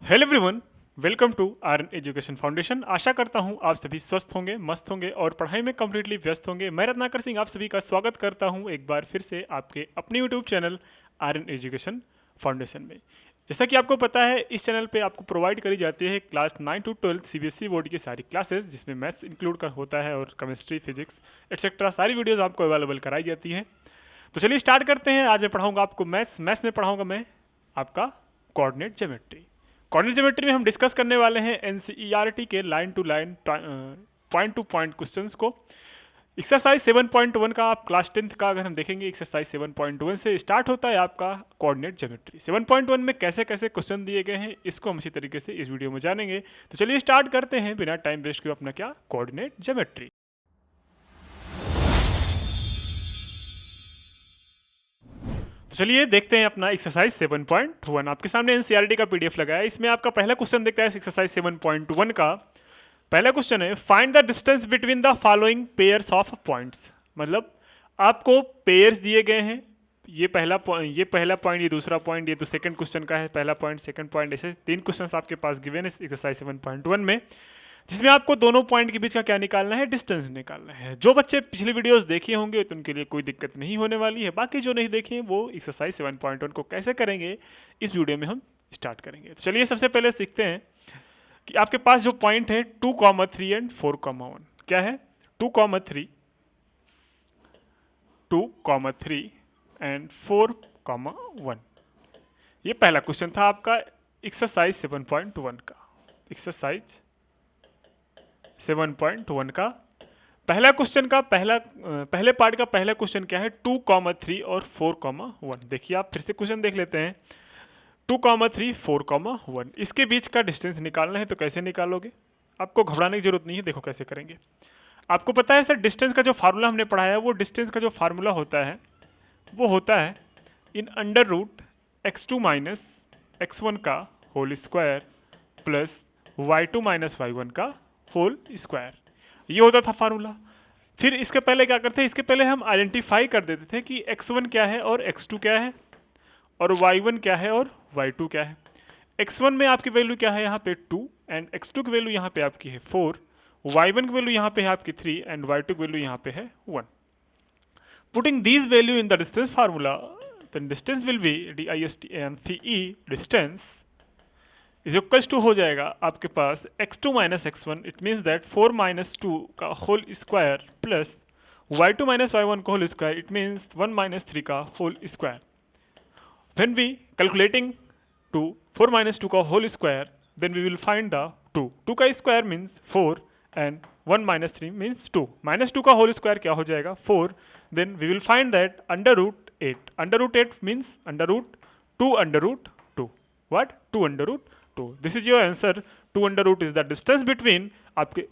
Hello everyone, welcome to Aryan education foundation. आशा करता हूं आप सभी स्वस्थ होंगे, मस्त होंगे और पढ़ाई में कम्प्लीटली व्यस्त होंगे। मैं रत्नाकर सिंह आप सभी का स्वागत करता हूं एक बार फिर से आपके अपने YouTube channel Aryan education Foundation में। जैसा कि आपको पता है, इस चैनल पे आपको प्रोवाइड करी जाती है क्लास 9 टू 12 सीबीएसई बोर्ड की सारी क्लासेस, जिसमें मैथ्स इंक्लूड कर होता है और केमिस्ट्री, फिजिक्स एक्सेट्रा सारी वीडियोज़ आपको अवेलेबल कराई जाती हैं। तो चलिए स्टार्ट करते हैं। आज मैं पढ़ाऊँगा आपको मैथ्स में पढ़ाऊँगा मैं आपका कोऑर्डिनेट ज्योमेट्री। कोऑर्डिनेट ज्योमेट्री में हम डिस्कस करने वाले हैं एनसीईआरटी के line to line point to point questions को। एक्सरसाइज 7.1 का आप क्लास 10th का अगर हम देखेंगे, एक्सरसाइज 7.1 से स्टार्ट होता है आपका कोऑर्डिनेट ज्योमेट्री। 7.1 में कैसे कैसे क्वेश्चन दिए गए हैं, इसको हम इसी तरीके से इस वीडियो में जानेंगे। तो चलिए स्टार्ट करते हैं बिना टाइम वेस्ट किए अपना क्या कोऑर्डिनेट ज्योमेट्री। तो चलिए देखते हैं अपना एक्सरसाइज 7.1। आपके सामने एनसीईआरटी का पीडीएफ लगा है। इसमें आपका पहला क्वेश्चन देखता है एक्सरसाइज 7.1 का। पहला क्वेश्चन है, find the distance between the following pairs of points. मतलब आपको पेयर्स दिए गए हैं, ये पहला पॉइंट, ये दूसरा पॉइंट, ये तो सेकंड क्वेश्चन का है, पहला पॉइंट, सेकंड पॉइंट, ऐसे तीन क्वेश्चंस आपके पास गिवन है एक्सरसाइज 7.1 में, जिसमें आपको दोनों पॉइंट के बीच का क्या निकालना है, डिस्टेंस निकालना है। जो बच्चे पिछले वीडियोस देखे होंगे तो उनके लिए कोई दिक्कत नहीं होने वाली है। बाकी जो नहीं देखे वो एक्सरसाइज 7.1 को कैसे करेंगे इस वीडियो में हम स्टार्ट करेंगे। तो चलिए सबसे पहले सीखते हैं कि आपके पास जो पॉइंट है 2,3 एंड 4,1 क्या है। 2,3 एंड 4,1 ये पहला क्वेश्चन था आपका एक्सरसाइज 7.1 का। एक्सरसाइज 7.1 का पहला क्वेश्चन का पहले पार्ट का पहला क्वेश्चन क्या है, 2,3 और 4,1। देखिए आप फिर से क्वेश्चन देख लेते हैं। 2,3, 4,1 इसके बीच का डिस्टेंस निकालना है। तो कैसे निकालोगे, आपको घबराने की जरूरत नहीं है। देखो कैसे करेंगे। आपको पता है सर, डिस्टेंस का जो फार्मूला हमने पढ़ा है, वो डिस्टेंस का जो फार्मूला होता है वो होता है इन under root x2 minus x1 का whole square plus y2 minus y1 का होल स्क्वायर। ये होता था फार्मूला। फिर इसके पहले क्या करते हैं, इसके पहले हम आइडेंटिफाई कर देते थे कि x1 क्या है और x2 क्या है और y1 क्या है और y2 क्या है। x1 में आपकी वैल्यू क्या है, यहाँ पे 2 एंड x2 की वैल्यू यहाँ पे आपकी है 4, y1 की वैल्यू यहाँ पे है आपकी 3 एंड y2 की वैल्यू यहाँ पे है 1। Putting these value in the distance formula, then distance will be DISTANCE distance is equals to हो जाएगा आपके पास x2 minus x1, it means that 4 minus 2 का whole square plus y2 minus y1 का whole square, it means 1 minus 3 का whole square. When we calculating 4 minus 2 का whole square, then we will find the 2 का square means 4 and 1 minus 3 means 2। Minus 2 का whole square क्या हो जाएगा, 4। Then we will find that under root 8। Under root 8 means under root 2 under root 2। What, 2 under root 2। This is your answer. 2 under root is the distance between आपके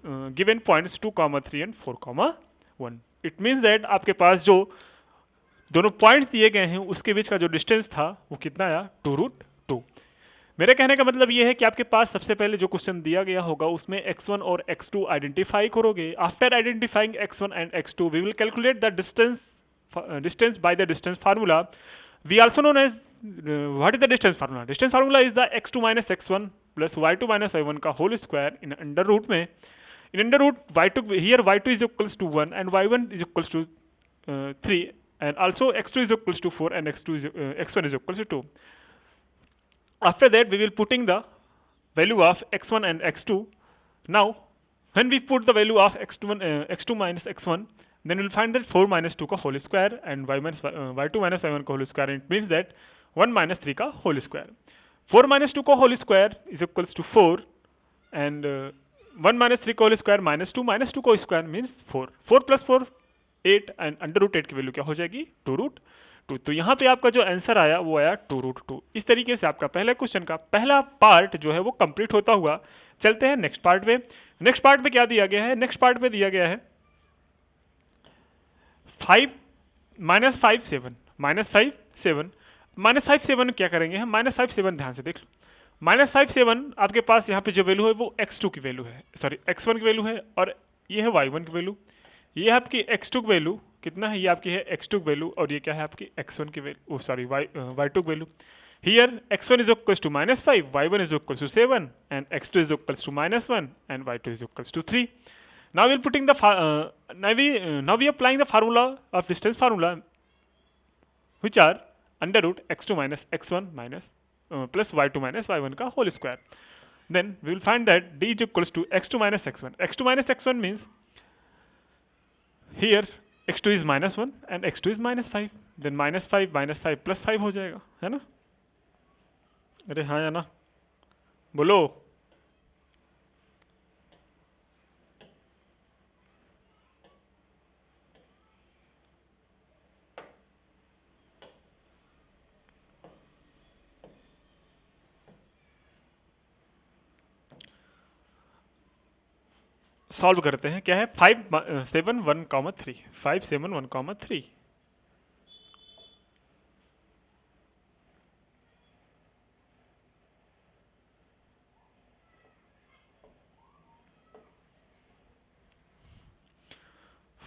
given points 2,3 and 4,1. It means that आपके पास जो दोनों points दिए गए हैं उसके बीच का जो डिस्टेंस था वो कितना आया, 2√2। मेरे कहने का मतलब ये है कि आपके पास सबसे पहले जो क्वेश्चन दिया गया होगा उसमें x1 और x2 आइडेंटिफाई करोगे। After identifying x1 and x2 we will calculate the distance by the distance formula. We also known as what is the distance formula? Distance formula is the x2 minus x1 plus y2 minus y1 का whole square in under root में, in under root y2, here y2 is equals to 1 and y1 is equals to 3 and also x2 is equals to 4 and x1 is equals to 2. After that we will putting the value of x1 and x2. Now when we put the value of x2 minus x1, then we'll find that 4 minus 2 का whole square and y2 minus y1 का whole square, and it means that 1 minus 3 का whole square. 4 minus 2 का whole square is equals to 4 and 1 minus 3 का whole square minus 2 का square means 4. 4 plus 4 8 and under root 8 की value क्या हो जाएगी, 2√2। तो यहाँ पे आपका जो आंसर आया वो आया 2√2। इस तरीके से आपका पहला क्वेश्चन का पहला पार्ट जो है वो कंप्लीट होता हुआ। चलते हैं नेक्स्ट पार्ट पे। नेक्स्ट पार्ट पे क्या दिया गया है, नेक्स्ट पार्ट पे दिया गया है 5 माइनस 5 7 क्या करेंगे हम, माइनस 5 7 ध्यान से देख लो। माइनस 5 7 आपके पास यहाँ पे जो वैल्यू है वो x2 की वैल्यू है, सॉरी x1 की वैल्यू है, और ये है y1 की वैल्यू। ये है आपकी x2 की वैल्यू कितना है, ये आपकी है x2 की वैल्यू, और ये क्या है आपकी x1 की वैल्यू, सॉरी y2 की value. Here x1 is equals to -5, y1 is equals to 7, and x2 is equals to -1, and y2 is equals to 3. Now we're putting the now we applying the formula of distance formula, which are under root x2 minus x1 minus plus y2 minus y1 का whole square. Then we will find that d is equals to x2 minus x1. x2 minus x1 means here x2 is -1 and x2 is -5. Then -5 plus 5 हो जाएगा, है ना? अरे हाँ या ना, बोलो. सॉल्व करते हैं. क्या है? 5 7 1 3. 5 7 1 3.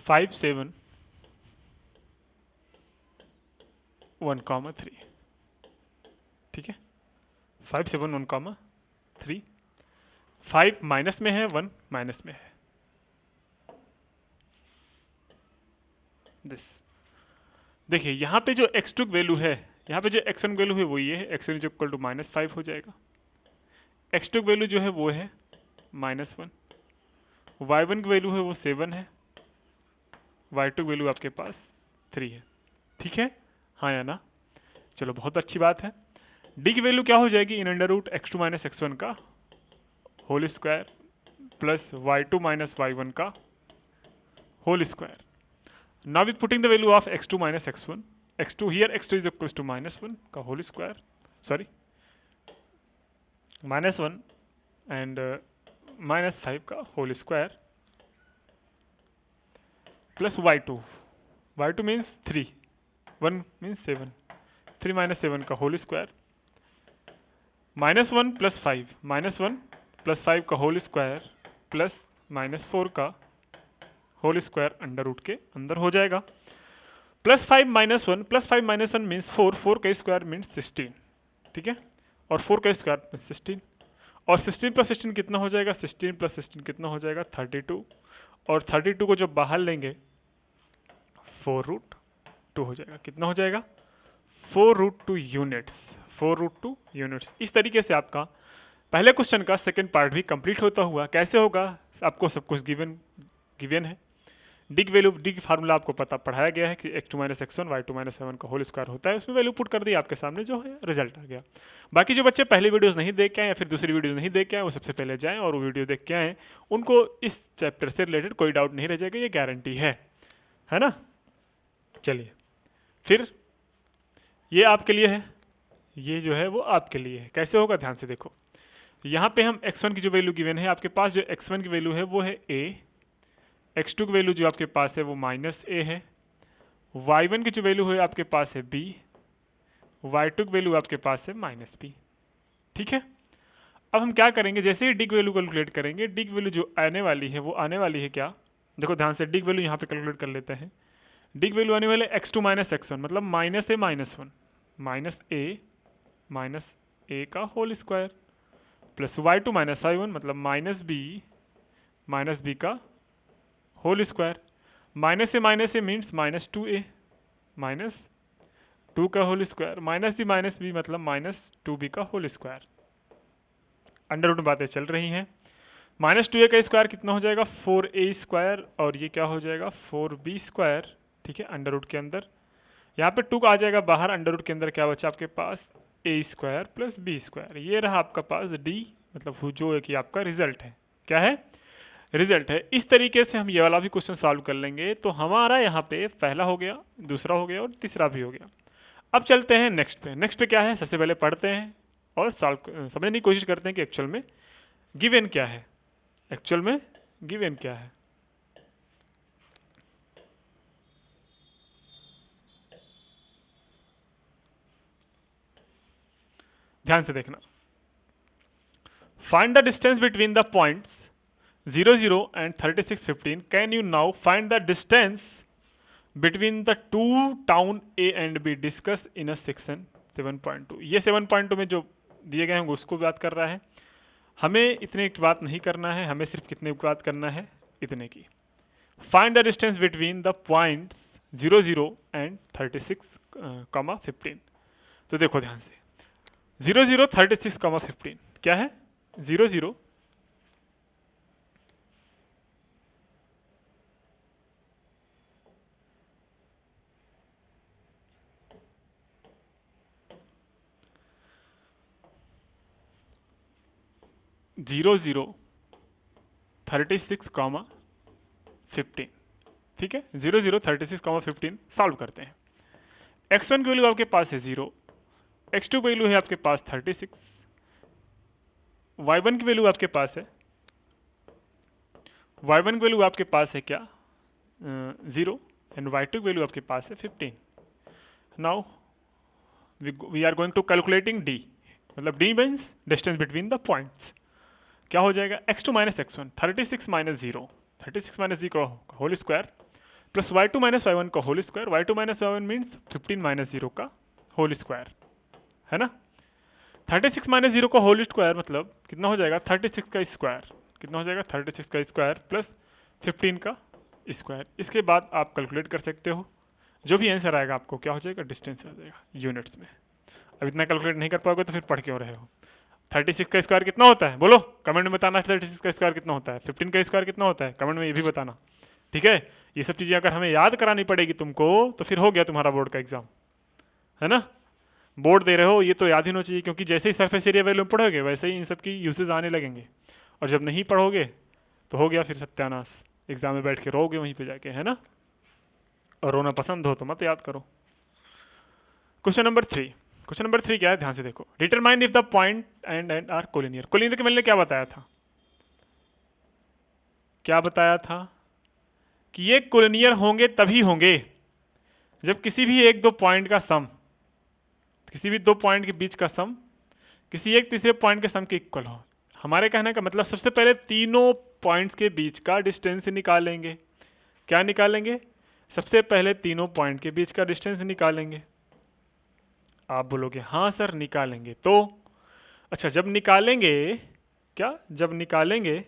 Five seven 1 3. ठीक है, 5 7 1 3. 5 माइनस में है, 1 माइनस में है. दिस देखिए, यहाँ पे जो x2 वैल्यू है, यहाँ पे जो x1 वैल्यू है वो ये है. x1 इज इक्वल टू -5 हो जाएगा. x2 वैल्यू जो है वो है -1. y1 की वैल्यू है वो 7 है. y2 वैल्यू आपके पास 3 है. ठीक है, हाँ या ना? चलो, बहुत अच्छी बात है. d की वैल्यू क्या हो जाएगी? इन under root x2 minus x1 का whole square plus y2 minus y1 का whole square. Now we putting the value of x2 minus x1. x2 here x2 is equals to -1 का होल स्क्वायर, सॉरी -1 and -5 का whole square plus y2 means 3, 1 means 7, 3 minus 7 का whole square -1 plus 5, -1 plus 5 का whole square plus -4 का whole square under root के अंदर हो जाएगा. +5 -1 plus 5 -1 means 4, 4 का स्क्वायर मीन्स 16. ठीक है, और 4 का स्क्वायर मीन्स 16, और 16 प्लस 16 कितना हो जाएगा? 16 प्लस 16 कितना हो जाएगा? 32, और 32 को जब बाहर लेंगे 4√2 हो जाएगा. कितना हो जाएगा? 4√2 यूनिट्स. 4√2 यूनिट्स. इस तरीके से आपका पहले क्वेश्चन का सेकेंड पार्ट भी कंप्लीट होता हुआ. कैसे होगा? आपको सब कुछ गिवन है. डी की वैल्यू, डी की फार्मूला आपको पढ़ाया गया है कि x2 minus x1 y2 minus y1 का होल स्क्वायर होता है. उसमें वैल्यू पुट कर दी, आपके सामने जो है रिजल्ट आ गया. बाकी जो बच्चे पहले वीडियोस नहीं देख के आए या फिर दूसरी वीडियोस नहीं देख के आए, वो सबसे पहले जाएं और वो वीडियो देख के आएँ. उनको इस चैप्टर से रिलेटेड कोई डाउट नहीं रह जाएगा, ये गारंटी है ना? चलिए, फिर ये आपके लिए है, ये जो है वो आपके लिए है. कैसे होगा? ध्यान से देखो. यहाँ पे हम x1 की जो वैल्यू गिवन है, आपके पास जो x1 की वैल्यू है वो है a. x2 की वैल्यू जो आपके पास है वो -a है. y1 की जो वैल्यू है आपके पास है b. y2 की वैल्यू आपके पास है -b. ठीक है, अब हम क्या करेंगे? जैसे ही डी की वैल्यू कैलकुलेट करेंगे, डी की वैल्यू जो आने वाली है वो आने वाली है क्या? देखो ध्यान से, डी की वैल्यू यहाँ पे कैलकुलेट कर लेते हैं. डी की वैल्यू आने वाले x2 माइनस x1 मतलब -a माइनस a का whole square plus y2 minus y1 मतलब -b का whole square. -a means -2a minus 2 का होल स्क्वायर -b मतलब -2b का होल स्क्वायर. अंडर रूट में बातें चल रही हैं. -2a का स्क्वायर कितना हो जाएगा? 4a स्क्वायर, और ये क्या हो जाएगा? 4b square. ठीक है, अंडर रूट के अंदर यहाँ पे 2 आ जाएगा बाहर. अंडर रूट के अंदर क्या बचा आपके पास? a square plus b square. ये रहा आपका पास d, मतलब जो है कि आपका रिजल्ट है. क्या है? रिजल्ट है. इस तरीके से हम ये वाला भी क्वेश्चन सॉल्व कर लेंगे. तो हमारा यहाँ पे पहला हो गया, दूसरा हो गया और तीसरा भी हो गया. अब चलते हैं नेक्स्ट पे. नेक्स्ट पे क्या है? सबसे पहले पढ़ते हैं और सॉल्व समझने की कोशिश करते हैं कि एक्चुअल में गिवन क्या है. एक्चुअल में गिवन क्या है? ध्यान से देखना. Find the distance between the points 0 0 and 36 15. Can you now find the distance between the two town A and B discussed in a section 7.2, ये 7.2 में जो दिए गए होंगे उसको बात कर रहा है। हमें इतने की बात नहीं करना है, हमें सिर्फ कितने की बात करना है, इतने की। Find the distance between the points 0, 0 and 36, 15। तो देखो ध्यान से, 0, 0, 36, 15 क्या है? 0, 0, 0, 0, 36, 15, ठीक है। 0, 0, 36, 15 सॉल्व करते हैं। x1 की वैल्यू आपके पास है 0, x2 वैल्यू है आपके पास 36, y1 की वैल्यू आपके पास है, y1 की वैल्यू आपके पास है क्या? 0, एंड y2 की वैल्यू आपके पास है 15। Now we are going to calculating d, मतलब d means distance between the points. क्या हो जाएगा? x2 minus x1, 36 minus 0, 36 minus 0 का whole square, plus y2 minus y1 का whole square, y2 minus y1 means 15 minus 0 का whole square, है ना। 36 minus 0 का होल स्क्वायर मतलब कितना हो जाएगा? 36 का स्क्वायर। कितना हो जाएगा? 36 का स्क्वायर प्लस 15 का स्क्वायर। इसके बाद आप कैलकुलेट कर सकते हो, जो भी आंसर आएगा आपको क्या हो जाएगा? डिस्टेंस आ जाएगा यूनिट्स में। अब इतना कैलकुलेट नहीं कर पाओगे तो फिर पढ़ क्यों रहे हो? 36 का स्क्वायर कितना होता है? बोलो कमेंट में बताना। 36 का स्क्वायर कितना होता है? 15 का स्क्वायर कितना होता है? कमेंट में ये भी बताना, ठीक है। ये सब चीज़ें अगर हमें याद करानी पड़ेगी तुमको तो फिर हो गया तुम्हारा बोर्ड का एग्जाम, है ना। बोर्ड दे रहे हो ये तो याद ही होना चाहिए, क्योंकि जैसे ही सरफेस एरिया वैल्यू पढ़ोगे वैसे ही इन सब की यूसेज आने लगेंगे, और जब नहीं पढ़ोगे तो हो गया फिर सत्यानाश। एग्जाम में बैठ के रोगे वहीं पे जाके, है ना। और रोना पसंद हो तो मत याद करो। Question number 3। क्वेश्चन नंबर 3 क्या है? ध्यान से देखो। Determine if the point and are collinear. Collinear के मैंने क्या बताया था? क्या बताया था? कि ये कोलिनियर होंगे तभी होंगे जब किसी भी एक दो पॉइंट का सम, किसी भी दो पॉइंट के बीच का सम किसी एक तीसरे पॉइंट के सम के इक्वल हो। हमारे कहने का मतलब सबसे पहले तीनों पॉइंट्स के बीच का डिस्टेंस निकालेंगे। क्या निकालेंगे? सबसे पहले तीनों पॉइंट के बीच का डिस्टेंस निकालेंगे। आप बोलोगे हाँ सर निकालेंगे तो, अच्छा जब निकालेंगे, क्या जब निकालेंगे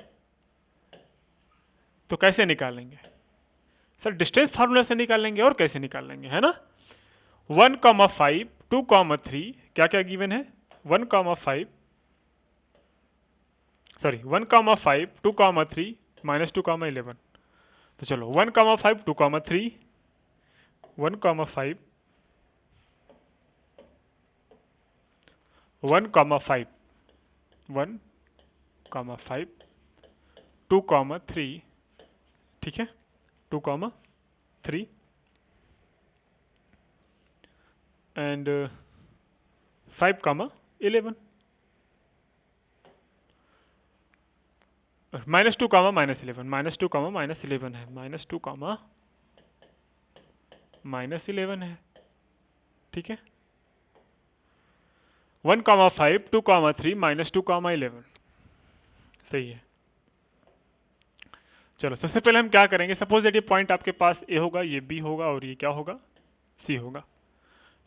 तो कैसे निकालेंगे? सर डिस्टेंस फार्मूला से निकालेंगे, और कैसे निकालेंगे, है ना। 1,5, 2,3 क्या क्या गिवन है? 1,5, सॉरी 1,5, 2,3 माइनस 2,11। तो चलो 1,5, 2,3, 1,5, 1,5, 1,5, 2,3, ठीक है, 2,3 एंड 5,11 माइनस 2, -11, -2, -11 है, -2, -11 है, ठीक है। 1,5, 2,3 -2, 11 सही है। चलो सबसे पहले हम क्या करेंगे? सपोज दैट ये पॉइंट आपके पास ए होगा, ये बी होगा, और ये क्या होगा? सी होगा।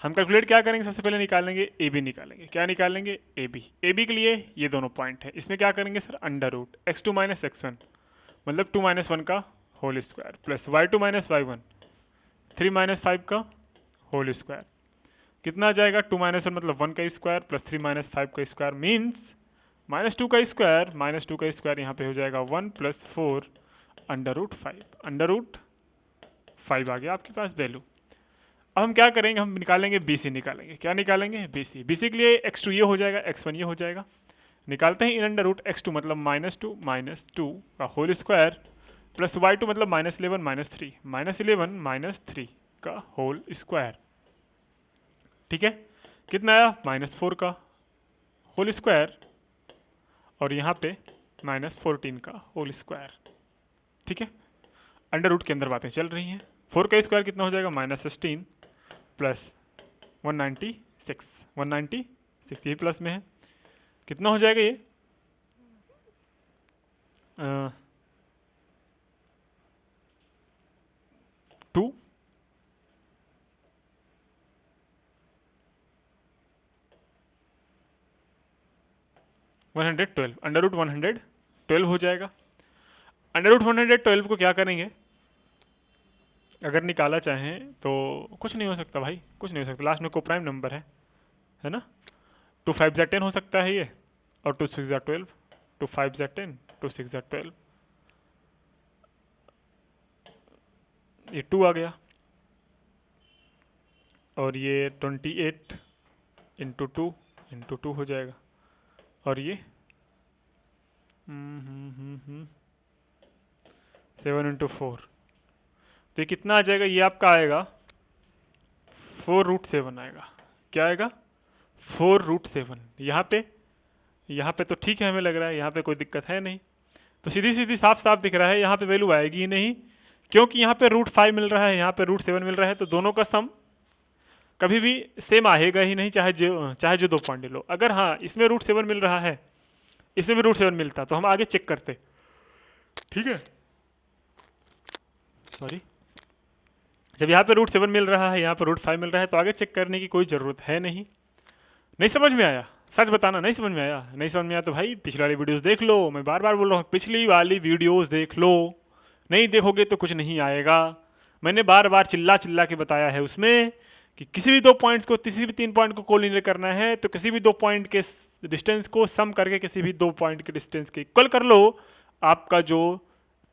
हम कैलकुलेट क्या करेंगे? सबसे पहले निकालेंगे ए बी, निकालेंगे क्या निकालेंगे? A B. ए बी के लिए ये दोनों पॉइंट है, इसमें क्या करेंगे sir? Under root x2 minus x1 मतलब 2 - 1 का whole square, plus y2 minus y1 3 - 5 का होल स्क्वायर। कितना आ जाएगा? 2 - 1 मतलब 1 का स्क्वायर, प्लस 3 - 5 का स्क्वायर मीन्स -2 का स्क्वायर, -2 का स्क्वायर यहाँ पे हो जाएगा 1 + 4 अंडर रूट 5, अंडर रूट 5 आ गया आपके पास वैल्यू। अब हम क्या करेंगे? हम निकालेंगे BC, निकालेंगे क्या निकालेंगे? BC। BC के लिए x2 ये हो जाएगा, x1 ये हो जाएगा। निकालते हैं इन अंडर रूट x2 मतलब -2 का होल स्क्वायर, प्लस y2 मतलब -11 - 3, -11 - 3 का होल स्क्वायर, ठीक है। कितना आया? -4 का होल स्क्वायर, और यहाँ पे -14 का होल स्क्वायर, ठीक है। अंडर रूट के अंदर बातें चल रही हैं। 4 का स्क्वायर कितना हो जाएगा? -16 प्लस 196, 196 ये प्लस में है, कितना हो जाएगा ये? 2 112 अंडर रूट 112 हो जाएगा। अंडर रूट 112 को क्या करेंगे, अगर निकाला चाहें तो कुछ नहीं हो सकता भाई, कुछ नहीं हो सकता, लास्ट में को प्राइम नंबर है ना। 2 5 जा 10 हो सकता है ये, और 2 6 जा 12, 2 5 जा 10, 2 6 जा 12, ये 2 आ गया, और ये 28 इंटू 2 हो जाएगा, और ये 7 इंटू 4, तो ये कितना आ जाएगा, ये आपका आएगा 4√7 आएगा। क्या आएगा, 4√7। यहाँ पे तो ठीक है, हमें लग रहा है यहाँ पे कोई दिक्कत है नहीं, तो सीधी सीधी साफ साफ दिख रहा है यहाँ पे वैल्यू आएगी ही नहीं, क्योंकि यहाँ पे √5 मिल रहा है, यहाँ पे √7 मिल रहा है, तो दोनों का सम कभी भी सेम आएगा ही नहीं, चाहे जो 2 पॉइंट लो। अगर हाँ इसमें √7 मिल रहा है, इसमें भी √7 मिलता, तो हम आगे चेक करते, ठीक है। सॉरी, जब यहाँ पे √7 मिल रहा है, यहाँ पे √5 मिल रहा है, तो आगे चेक करने की कोई ज़रूरत है नहीं। नहीं समझ में आया, सच बताना, नहीं समझ में आया? नहीं समझ में आया तो भाई पिछली वाली वीडियोस देख लो, मैं बार बार बोल रहा हूँ, पिछली वाली वीडियोस देख लो, नहीं देखोगे तो कुछ नहीं आएगा। मैंने बार बार चिल्ला चिल्ला के बताया है उसमें कि किसी भी 2 पॉइंट्स को, किसी भी 3 पॉइंट को कोलिनियर करना है तो किसी भी 2 पॉइंट के डिस्टेंस को सम करके किसी भी 2 पॉइंट के डिस्टेंस के इक्वल कर लो, आपका जो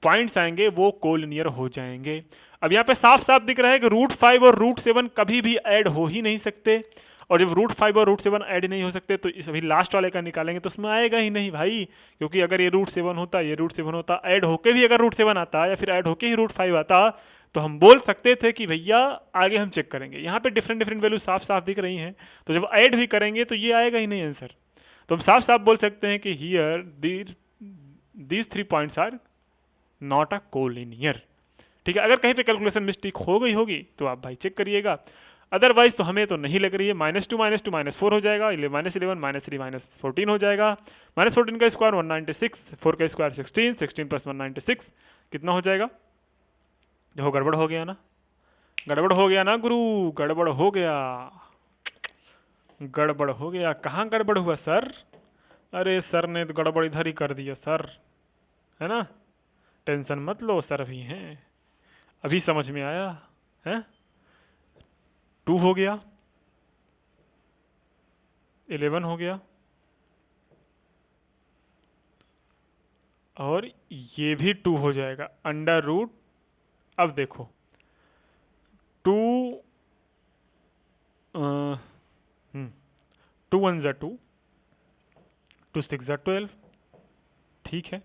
पॉइंट्स आएंगे वो कोलिनियर हो जाएंगे। अब यहाँ पे साफ साफ दिख रहा है कि √5 और √7 कभी भी ऐड हो ही नहीं सकते, और जब √5 और √7 ऐड नहीं हो सकते तो इस अभी लास्ट वाले का निकालेंगे तो उसमें आएगा ही नहीं भाई, क्योंकि अगर ये √7 होता, ये √7 होता, ऐड होके भी अगर √7 आता या फिर ऐड होके ही √5 आता, तो हम बोल सकते थे कि भैया आगे हम चेक करेंगे। यहाँ पे डिफरेंट डिफरेंट वैल्यू साफ साफ दिख रही हैं, तो जब ऐड भी करेंगे तो ये आएगा ही नहीं आंसर। तो हम साफ साफ बोल सकते हैं कि here these 3 points are not a collinear, ठीक है। अगर कहीं पे कैलकुलेशन मिस्टेक हो गई होगी तो आप भाई चेक करिएगा, अदरवाइज तो हमें तो नहीं लग रही है। -2 -2 -4 हो जाएगा, -11 -3 -14 हो जाएगा, -14 का स्क्वायर 196, 4 का स्क्वायर 16, 16 + 196 कितना हो जाएगा। देखो गड़बड़ हो गया ना, गड़बड़ हो गया ना गुरु, गड़बड़ हो गया, गड़बड़ हो गया। कहाँ गड़बड़ हुआ सर? अरे सर ने तो गड़बड़ इधर ही कर दिया सर, है ना। टेंशन मत लो, सर भी हैं, अभी समझ में आया है। 2 हो गया, 11 हो गया, और ये भी 2 हो जाएगा अंडर रूट। अब देखो 2 2 1 ज़ा 2, 2 6 ज़ा 12, ठीक है।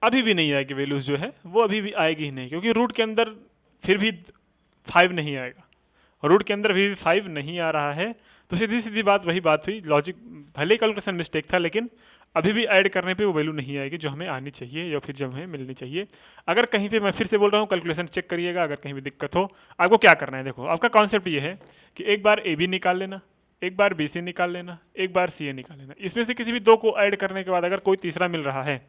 अभी भी नहीं आएगी वैल्यूज जो है वो अभी भी आएगी ही नहीं, क्योंकि रूट के अंदर फिर भी 5 नहीं आएगा, रूट के अंदर भी 5 नहीं आ रहा है। तो सीधी सीधी बात वही बात हुई, लॉजिक भले कैलकुलेशन मिस्टेक था, लेकिन अभी भी ऐड करने पे वो वैल्यू नहीं आएगी जो हमें आनी चाहिए या फिर जो हमें मिलनी चाहिए। अगर कहीं पे, मैं फिर से बोल रहा हूँ, कैलकुलेशन चेक करिएगा, अगर कहीं भी दिक्कत हो आपको क्या करना है। देखो आपका कॉन्सेप्ट ये है कि एक बार AB निकाल लेना, एक बार BC निकाल लेना, एक बार CA निकाल लेना। इसमें से किसी भी 2 को ऐड करने के बाद अगर कोई तीसरा मिल रहा है,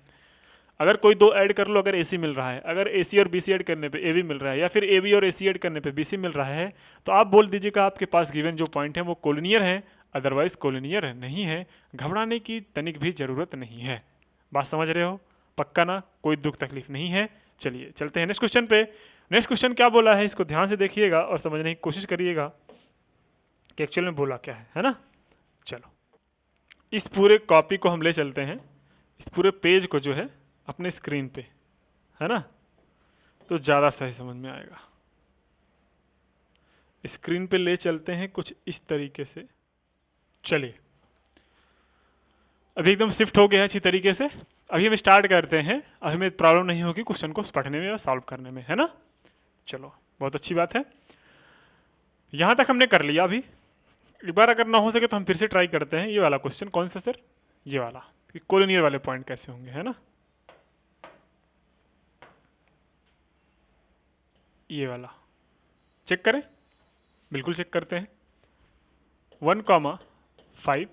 अगर कोई 2 ऐड कर लो, अगर AC मिल रहा है, अगर AC और BC ऐड करने पे AB मिल रहा है, या फिर AB और AC ऐड करने पे BC मिल रहा है, तो आप बोल दीजिएगा आपके पास गिवन जो पॉइंट है वो कोलिनियर है, अदरवाइज कोलिनियर नहीं है। घबराने की तनिक भी ज़रूरत नहीं है। बात समझ रहे हो? पक्का ना, कोई दुख तकलीफ नहीं है। चलिए चलते हैं नेक्स्ट क्वेश्चन पे। नेक्स्ट क्वेश्चन क्या बोला है इसको ध्यान से देखिएगा और समझने की कोशिश करिएगा कि एक्चुअल में बोला क्या है ना। चलो इस पूरे कॉपी को हम ले चलते हैं, इस पूरे पेज को जो है अपने स्क्रीन पे, है ना, तो ज़्यादा सही समझ में आएगा। स्क्रीन पे ले चलते हैं कुछ इस तरीके से। चलिए अभी एकदम शिफ्ट हो गया है अच्छी तरीके से। अभी हम स्टार्ट करते हैं, अभी हमें प्रॉब्लम नहीं होगी क्वेश्चन को पढ़ने में और सॉल्व करने में, है ना। चलो बहुत अच्छी बात है, यहाँ तक हमने कर लिया। अभी एक बार अगर ना हो सके तो हम फिर से ट्राई करते हैं ये वाला क्वेश्चन। कौन सा सर? ये वाला, कि कोलिनियर वाले पॉइंट कैसे होंगे, है ना। ये वाला चेक करें, बिल्कुल चेक करते हैं। 1,5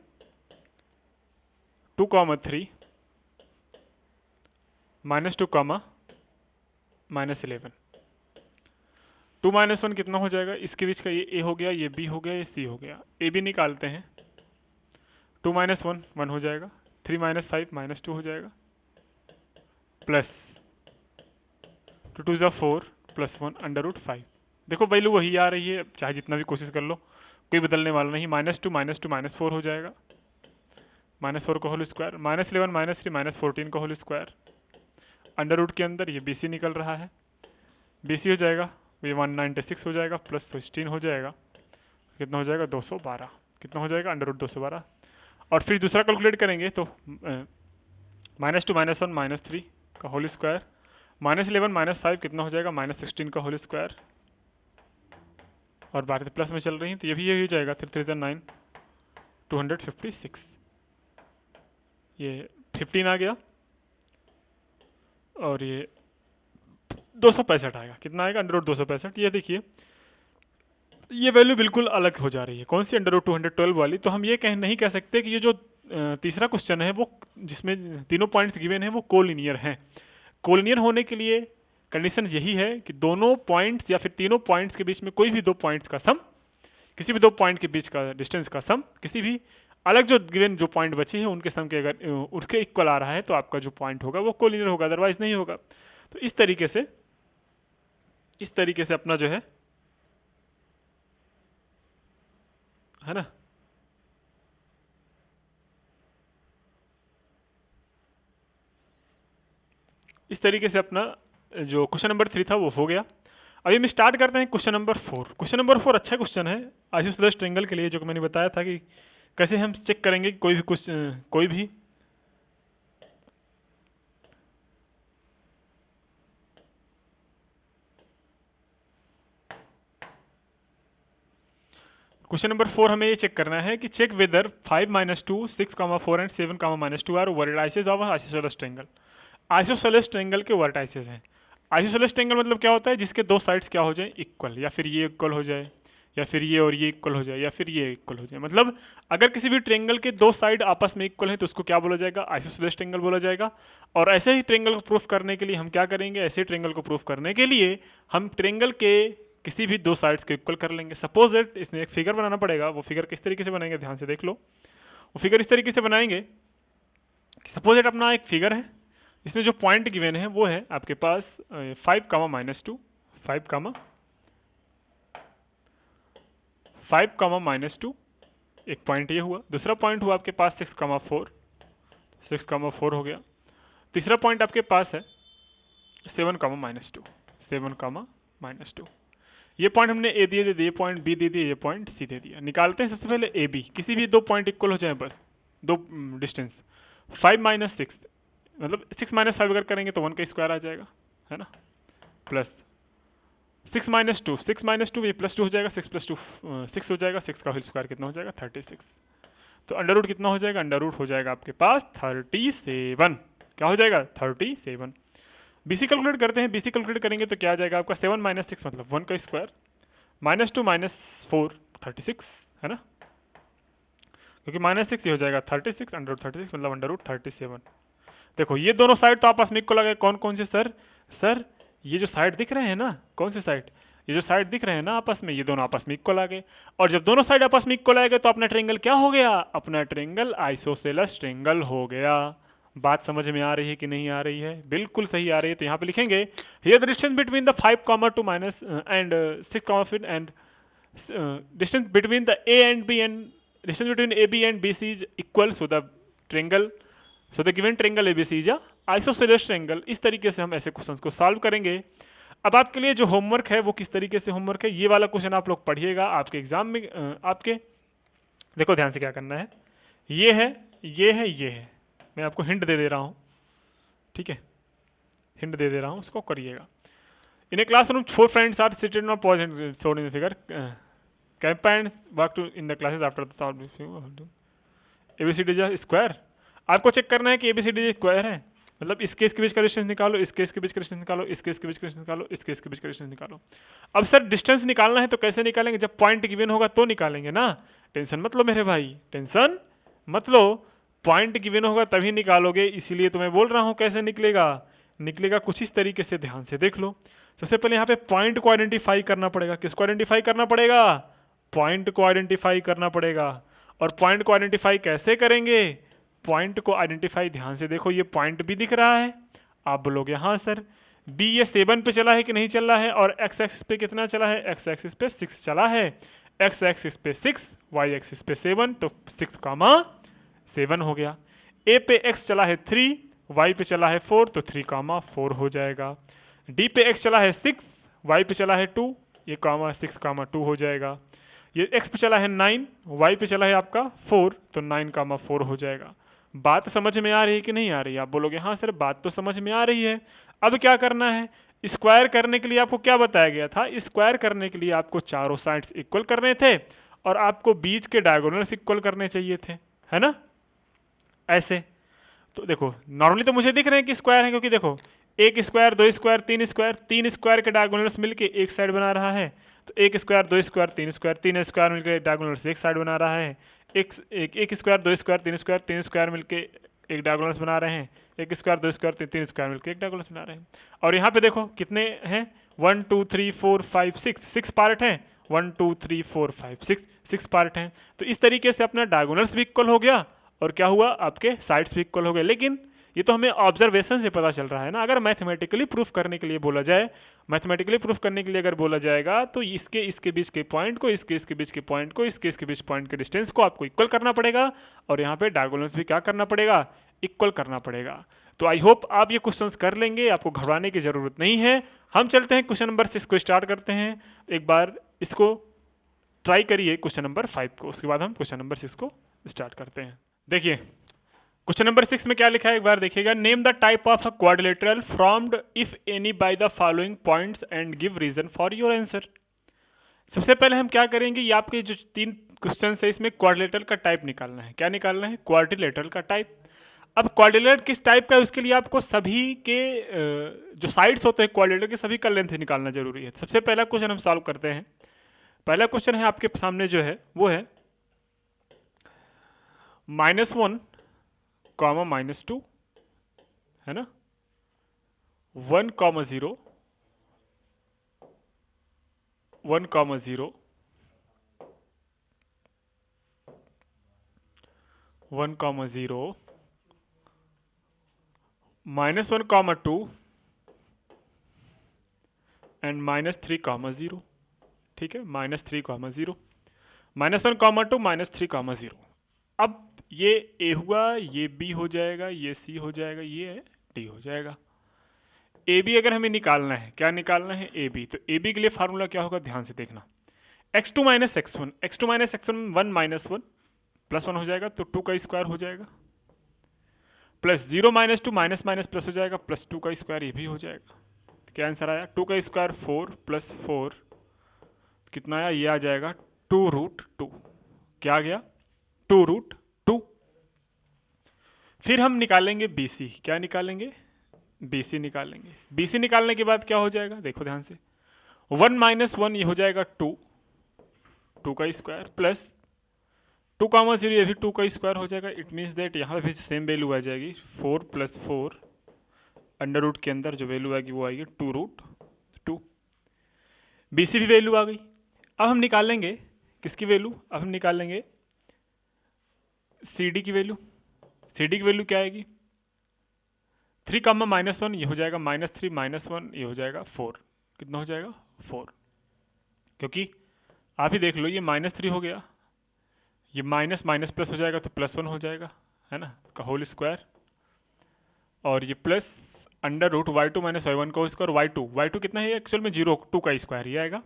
2,3 -2, -11। 2 - 1 कितना हो जाएगा? इसके बीच का ये A हो गया, ये B हो गया, ये C हो गया। AB निकालते हैं। 2 - 1 1 हो जाएगा, 3 माइनस 5 माइनस 2 हो जाएगा, प्लस 2 2 ज़ा 4 प्लस 1 अंडर रूट 5। देखो वैल्यू वही आ रही है, चाहे जितना भी कोशिश कर लो, कोई बदलने वाला नहीं। माइनस टू माइनस 4 हो जाएगा, माइनस 4 का whole square, minus 11 minus 3 minus 14 का होल स्क्वायर, अंडर रूट के अंदर ये BC निकल रहा है, BC हो जाएगा, ये 196 हो जाएगा, प्लस 16 हो जाएगा, कितना हो जाएगा 212, कितना हो जाएगा अंडर रूट 212। और फिर दूसरा कैलकुलेट करेंगे तो माइनस 2 माइनस 1 माइनस 3 का होल स्क्वायर, माइनस 11 माइनस 5 कितना हो जाएगा माइनस 16 का होल स्क्वायर, और बारह प्लस में चल रही हैं तो ये भी यही हो जाएगा, 3 3 9 256, ये 15 आ गया, और ये 265 आएगा, कितना आएगा अंडर रूट 265। ये देखिए ये वैल्यू बिल्कुल अलग हो जा रही है, कौन सी अंडर रूट 212 वाली। तो हम ये नहीं कह सकते कि ये जो तीसरा क्वेश्चन है वो जिसमें तीनों पॉइंट्स गिवन है वो कोलिनियर हैं। कोलिनियर होने के लिए कंडीशन यही है कि दोनों पॉइंट्स या फिर तीनों पॉइंट्स के बीच में कोई भी दो पॉइंट्स का सम, किसी भी दो पॉइंट के बीच का डिस्टेंस का सम, किसी भी अलग जो गिवन जो पॉइंट बचे हैं उनके सम के अगर उसके इक्वल आ रहा है तो आपका जो पॉइंट होगा वो कोलिनियर होगा, अदरवाइज नहीं होगा। तो इस तरीके से अपना जो है ना, इस तरीके से अपना जो क्वेश्चन नंबर 3 था वो हो गया। अभी हम स्टार्ट करते हैं क्वेश्चन नंबर 4। क्वेश्चन नंबर 4 अच्छा क्वेश्चन है आइसोसेलेस ट्रायंगल के लिए, जो कि मैंने बताया था कि कैसे हम चेक करेंगे कि कोई भी क्वेश्चन नंबर 4 हमें ये चेक करना है कि check whether 5 minus 2 6 4 and 7 minus 2 are vertices of isosceles triangle. Isosceles triangle के वर्टाइसेस हैं। आइसोसेलेस ट्रायंगल मतलब क्या होता है, जिसके दो साइड्स क्या हो जाए इक्वल, या फिर ये इक्वल हो जाए, या फिर ये और ये इक्वल हो जाए, या फिर ये इक्वल हो जाए। मतलब अगर किसी भी ट्रायंगल के दो साइड आपस में इक्वल है तो उसको क्या बोला जाएगा, आइसोसेलेस ट्रायंगल बोला जाएगा। और ऐसे ही ट्रायंगल को प्रूफ करने के लिए हम क्या करेंगे, ऐसे ट्रायंगल को प्रूफ करने के लिए हम ट्रायंगल के किसी भी दो साइड्स को इक्वल कर लेंगे। सपोज इट, इसमें एक फिगर बनाना पड़ेगा। वो फिगर किस तरीके से बनाएंगे, ध्यान से देख लो। वो फिगर इस तरीके से बनाएंगे कि सपोज इट अपना एक फिगर है, इसमें जो पॉइंट गिवन है वो है आपके पास 5 माइनस 2, 5 माइनस 2, एक पॉइंट ये हुआ। दूसरा पॉइंट हुआ आपके पास 6 4 हो गया। तीसरा पॉइंट आपके पास है 7 माइनस 2, 7 माइनस 2। ये पॉइंट हमने ए दिए दे, ये पॉइंट बी दे दिए, ये पॉइंट सी दे दिया। निकालते हैं सबसे पहले ए बी, किसी भी दो पॉइंट इक्वल हो जाए, बस दो डिस्टेंस। 5 माइनस 6 मतलब 6 माइनस 5 अगर करेंगे तो 1 का स्क्वायर आ जाएगा, है ना, प्लस 6 माइनस 2, 6 माइनस 2 ये प्लस 2 हो जाएगा, 6 प्लस 2 6 हो जाएगा, 6 का होल स्क्वायर कितना हो जाएगा 36। तो अंडर रूट कितना हो जाएगा, अंडर रूट हो जाएगा आपके पास 37। क्या हो जाएगा 37। BC कैलकुलेट करते हैं। BC कैलकुलेट करेंगे तो क्या आ जाएगा आपका 7 माइनस 6 मतलब 1 का स्क्वायर, माइनस 2 माइनस 4 36, है ना, क्योंकि माइनस 6 ये हो जाएगा 36, अंडर रूट 36 मतलब अंडर रूट 37। देखो ये दोनों साइड तो आपस में इक्वल आ गए। कौन कौन से सर ये जो साइड दिख रहे हैं ना, कौन से साइड, ये जो साइड दिख रहे हैं ना आपस में, ये दोनों आपस में इक्वल आ गए। और जब दोनों साइड आपस में इक्वल आ गए तो अपना ट्रायंगल क्या हो गया, अपना ट्रायंगल आइसोसेलेस ट्रायंगल हो गया। बात समझ में आ रही है कि नहीं आ रही है, बिल्कुल सही आ रही है। तो यहाँ पे लिखेंगे here the distance between the 5 2 minus and 6 and distance between the A and B and distance between A B and BC is equal, so the given triangle ABC is a isosceles triangle. इस तरीके से हम ऐसे questions को solve करेंगे। अब आपके लिए जो होमवर्क है वो किस तरीके से होमवर्क है, ये वाला क्वेश्चन आप लोग पढ़िएगा आपके एग्जाम में। आपके देखो ध्यान से क्या करना है, ये है, ये है, ये है। मैं आपको हिंट दे दे रहा हूँ, ठीक है, हिंट दे दे रहा हूँ, उसको करिएगा। In a classroom 4 friends are seated on pause and showed in the figure, campaigns work to in the classes after the solve ABCD square. आपको चेक करना है कि ABCD स्क्वायर है, मतलब इस केस के बीच का डिस्टेंस निकालो, इस केस के बीच का डिस्टेंस निकालो, इस केस के बीच का डिस्टेंस निकालो, इस केस के बीच का डिस्टेंस निकालो। अब सर डिस्टेंस निकालना है तो कैसे निकालेंगे, जब पॉइंट गिवन होगा तो निकालेंगे ना। टेंशन मत लो मेरे भाई, टेंशन मत लो, पॉइंट गिवन होगा तभी निकालोगे। इसीलिए तो मैं बोल रहा हूँ कैसे निकलेगा कुछ इस तरीके से, ध्यान से देख लो। सबसे पहले यहाँ पे पॉइंट को आइडेंटिफाई करना पड़ेगा। किसको आइडेंटिफाई करना पड़ेगा, पॉइंट को आइडेंटिफाई करना पड़ेगा। और पॉइंट को आइडेंटिफाई कैसे करेंगे, पॉइंट को आइडेंटिफाई, ध्यान से देखो ये पॉइंट भी दिख रहा है, आप बोलोगे हाँ सर। बी ये 7 पे चला है कि नहीं चला है, और एक्स एक्सिस पे कितना चला है, एक्स एक्सिस पे 6 चला है, एक्स एक्सिस पे 6, वाई एक्सिस पे 7, तो 6,7 हो गया। ए पे एक्स चला है 3, वाई पे चला है 4, तो 3,4 हो जाएगा। डी पे एक्स चला है 6, वाई पे चला है 2, ये 6,2 हो जाएगा। ये एक्स पे चला है 9, वाई पे चला है आपका 4, तो 9,4 हो जाएगा। बात समझ में आ रही है कि नहीं आ रही है? आप बोलोगे हाँ सर बात तो समझ में आ रही है। अब क्या करना है, स्क्वायर करने के लिए आपको क्या बताया गया था, स्क्वायर करने के लिए आपको चारों साइड्स इक्वल करने थे और आपको बीच के डायगोनल्स इक्वल करने चाहिए थे, है ना, ऐसे। तो देखो नॉर्मली तो मुझे दिख रहे हैं कि स्क्वायर है, क्योंकि देखो 1 स्क्वायर 2 स्क्वायर 3 स्क्वायर, 3 स्क्वायर के डायगोनल्स मिलके एक साइड बना रहा है, तो 1 स्क्वायर 2 स्क्वायर 3 स्क्वायर, 3 स्क्वायर मिलके डायगोनल्स एक साइड बना रहा है, एक स्क्वायर 2 स्क्वायर 3 स्क्वायर, 3 स्क्वायर मिलके एक डायगोनल्स बना रहे हैं, 1 स्क्वायर 2 स्क्वायर 3 स्क्वायर मिलके एक डायगोनल्स बना रहे हैं। और यहाँ पे देखो कितने हैं, 1 2 3 4 5 6 पार्ट हैं, 1 2 3 4 5 6 पार्ट हैं। तो इस तरीके से अपना डायगोनल्स भी इक्वल हो गया और क्या हुआ, आपके साइड्स भी इक्वल हो गए। लेकिन ये तो हमें ऑब्जर्वेशन से पता चल रहा है ना, अगर मैथमेटिकली प्रूफ करने के लिए बोला जाए, मैथमेटिकली प्रूफ करने के लिए अगर बोला जाएगा तो इसके बीच के पॉइंट को, इसके बीच के पॉइंट को, इसके बीच पॉइंट के डिस्टेंस को आपको इक्वल करना पड़ेगा, और यहाँ पे डायगोनल्स भी क्या करना पड़ेगा, इक्वल करना पड़ेगा। तो आई होप आप ये क्वेश्चंस कर लेंगे, आपको घबराने की जरूरत नहीं है। हम चलते हैं क्वेश्चन नंबर 6 को स्टार्ट करते हैं। एक बार इसको ट्राई करिए क्वेश्चन नंबर 5 को, उसके बाद हम क्वेश्चन नंबर 6 को स्टार्ट करते हैं। देखिए क्वेश्चन नंबर 6 में क्या लिखा है, एक बार देखिएगा। Name the type of a quadrilateral formed if any by the following points and give reason for your answer. सबसे पहले हम क्या करेंगे, ये आपके जो 3 क्वेश्चन है इसमें क्वाड्रिलेटरल का टाइप निकालना है। क्या निकालना है, क्वाड्रिलेटरल का टाइप। अब क्वाड्रिलेटरल किस टाइप का है उसके लिए आपको सभी के जो साइड्स होते हैं क्वाड्रिलेटरल के सभी का लेंथ निकालना जरूरी है। सबसे पहला क्वेश्चन हम सॉल्व करते हैं। पहला क्वेश्चन है आपके सामने जो है वो है -1, -2, है ना, 1, 0, 1, 0, 1, -0, -1, 2 एंड -3, 0। ठीक है, -3, 0, -1, 2, -3, 0। अब ये ए हुआ, ये बी हो जाएगा, ये सी हो जाएगा, ये डी हो जाएगा। ए बी अगर हमें निकालना है, क्या निकालना है, ए बी, तो ए बी के लिए फार्मूला क्या होगा, ध्यान से देखना। x2 - x1, x2 - x1 1 - 1 +1 हो जाएगा, तो 2 का स्क्वायर हो जाएगा, प्लस 0 - 2 माइनस प्लस हो जाएगा, +2 का स्क्वायर, ये भी हो जाएगा। तो क्या आंसर आया, 2 का स्क्वायर 4 + 4 कितना आया, ये आ जाएगा 2√2। क्या आ गया, 2√2। फिर हम निकालेंगे BC। क्या निकालेंगे, BC निकालेंगे। BC निकालने के बाद क्या हो जाएगा, देखो ध्यान से, 1 - 1 ये हो जाएगा 2 का स्क्वायर, प्लस 2, 0 ये भी 2 का स्क्वायर हो जाएगा। इट मीन्स दैट यहाँ पे भी सेम वैल्यू आ जाएगी, 4 + 4 अंडर रूट के अंदर जो वैल्यू आएगी वो आएगी 2√2। BC भी वैल्यू आ गई। अब हम निकालेंगे किसकी वैल्यू, अब हम निकालेंगे CD की वैल्यू। CD की वैल्यू क्या आएगी, 3, -1 ये हो जाएगा -3 - 1 ये हो जाएगा 4। कितना हो जाएगा, 4। क्योंकि आप ही देख लो ये -3 हो गया, ये माइनस प्लस हो जाएगा तो +1 हो जाएगा, है ना, का होल स्क्वायर, और ये plus under root y2 - y1 का स्क्वायर, y2 कितना है एक्चुअल में 0, 2 का स्क्वायर ये आएगा,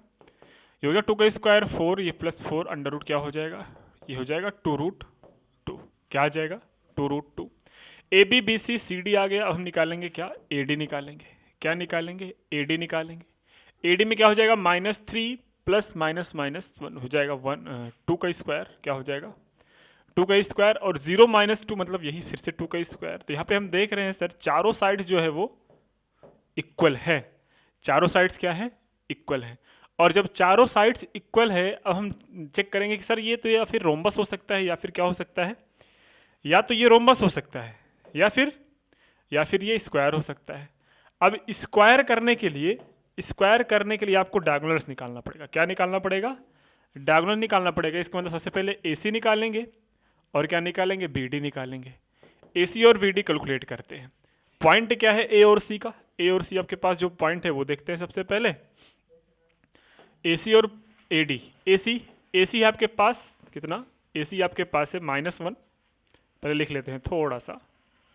ये हो गया 2 का स्क्वायर 4, ये +4 अंडर रूट क्या हो जाएगा, ये हो जाएगा 2√2। क्या आ जाएगा, 2√2। AB BC CD आ गया। अब हम निकालेंगे क्या, AD निकालेंगे। क्या निकालेंगे, AD निकालेंगे। AD में क्या हो जाएगा, -3 + -1 हो जाएगा 2 का स्क्वायर, क्या हो जाएगा 2 का स्क्वायर, और 0 - 2 मतलब यही फिर से 2 का स्क्वायर। तो यहाँ पे हम देख रहे हैं सर चारों साइड जो है वो इक्वल है, चारों साइड्स क्या है, इक्वल है। और जब चारों साइड्स इक्वल है, अब हम चेक करेंगे कि सर ये तो या फिर रोम्बस हो सकता है, या फिर क्या हो सकता है, या तो ये रोम्बस हो सकता है, या फिर ये स्क्वायर हो सकता है। अब स्क्वायर करने के लिए आपको डायगोनल्स निकालना पड़ेगा। क्या निकालना पड़ेगा, डायगोनल निकालना पड़ेगा। इसका मतलब सबसे पहले AC निकालेंगे और क्या निकालेंगे, BD निकालेंगे। ए सी और वी डी कैलकुलेट करते हैं। पॉइंट क्या है ए और सी का, ए और सी आपके पास जो पॉइंट है वो देखते हैं सबसे पहले। ए सी और ए डी, ए सी है आपके पास कितना, ए सी आपके पास है -1, पहले लिख लेते हैं थोड़ा सा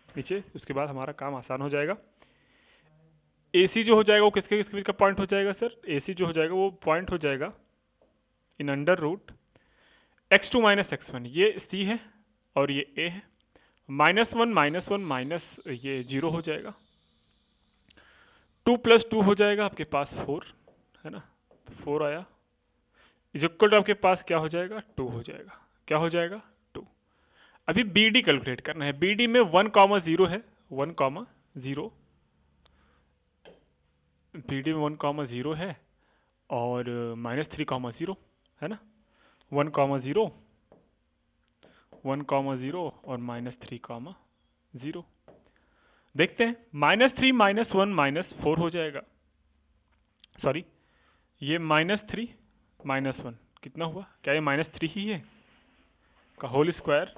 नीचे, उसके बाद हमारा काम आसान हो जाएगा। ए सी जो हो जाएगा वो किसके किसके बीच का पॉइंट हो जाएगा सर, ए सी जो हो जाएगा वो पॉइंट हो जाएगा इन under root x2 minus x1, ये सी है और ये ए है, -1 माइनस ये 0 हो जाएगा, 2 + 2 हो जाएगा आपके पास 4 है ना, तो 4 आया, इज इक्वल टू आपके पास क्या हो जाएगा 2 हो जाएगा, क्या हो जाएगा 2। अभी बी डी कैलकुलेट करना है, बी डी में 1,0 है, 1,0, बी डी में 1,0 है और -3,0 है ना, 1,0, 1,0 और -3,0। देखते हैं, -3 -1 -4 हो जाएगा, सॉरी ये -3 -1 कितना हुआ, क्या ये -3 ही है का होल स्क्वायर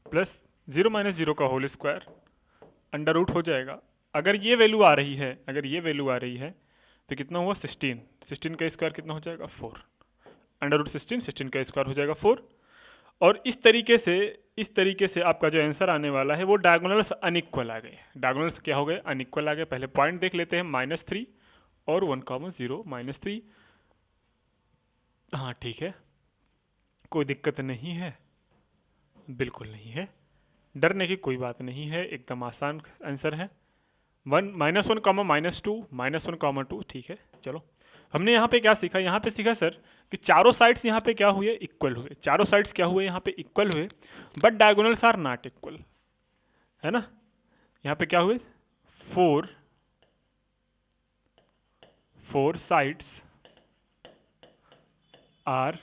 प्लस 0 - 0 का होल स्क्वायर अंडर रूट हो जाएगा। अगर ये वैल्यू आ रही है, अगर ये वैल्यू आ रही है तो कितना हुआ 16, 16 का स्क्वायर कितना हो जाएगा 4, अंडर रूट 16, 16 का स्क्वायर हो जाएगा 4। और इस तरीके से आपका जो आंसर आने वाला है वो डायगोनल्स अनइक्वल आ गए, डायगोनल्स क्या हो गए अनइक्वल आ गए। पहले पॉइंट देख लेते हैं, -3 और 1,0 -3, हाँ ठीक है, कोई दिक्कत नहीं है, बिल्कुल नहीं है, डरने की कोई बात नहीं है, एकदम आसान आंसर है। -1, -2 -1, ठीक है। चलो हमने यहाँ पे क्या सीखा, यहाँ पे सीखा सर कि चारों साइड्स यहाँ पे क्या हुए इक्वल हुए, चारों साइड्स क्या हुए यहाँ पे इक्वल हुए, but diagonals are not equal, है ना। यहाँ पे क्या हुए, 4 sides are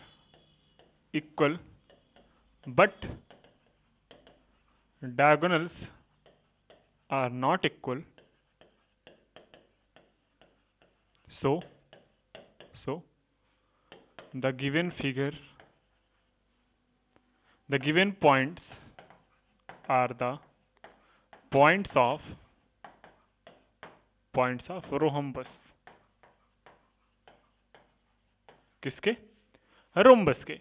equal but diagonals are not equal, so the given figure, the given points are the points of rhombus, किसके, रोम्बस के,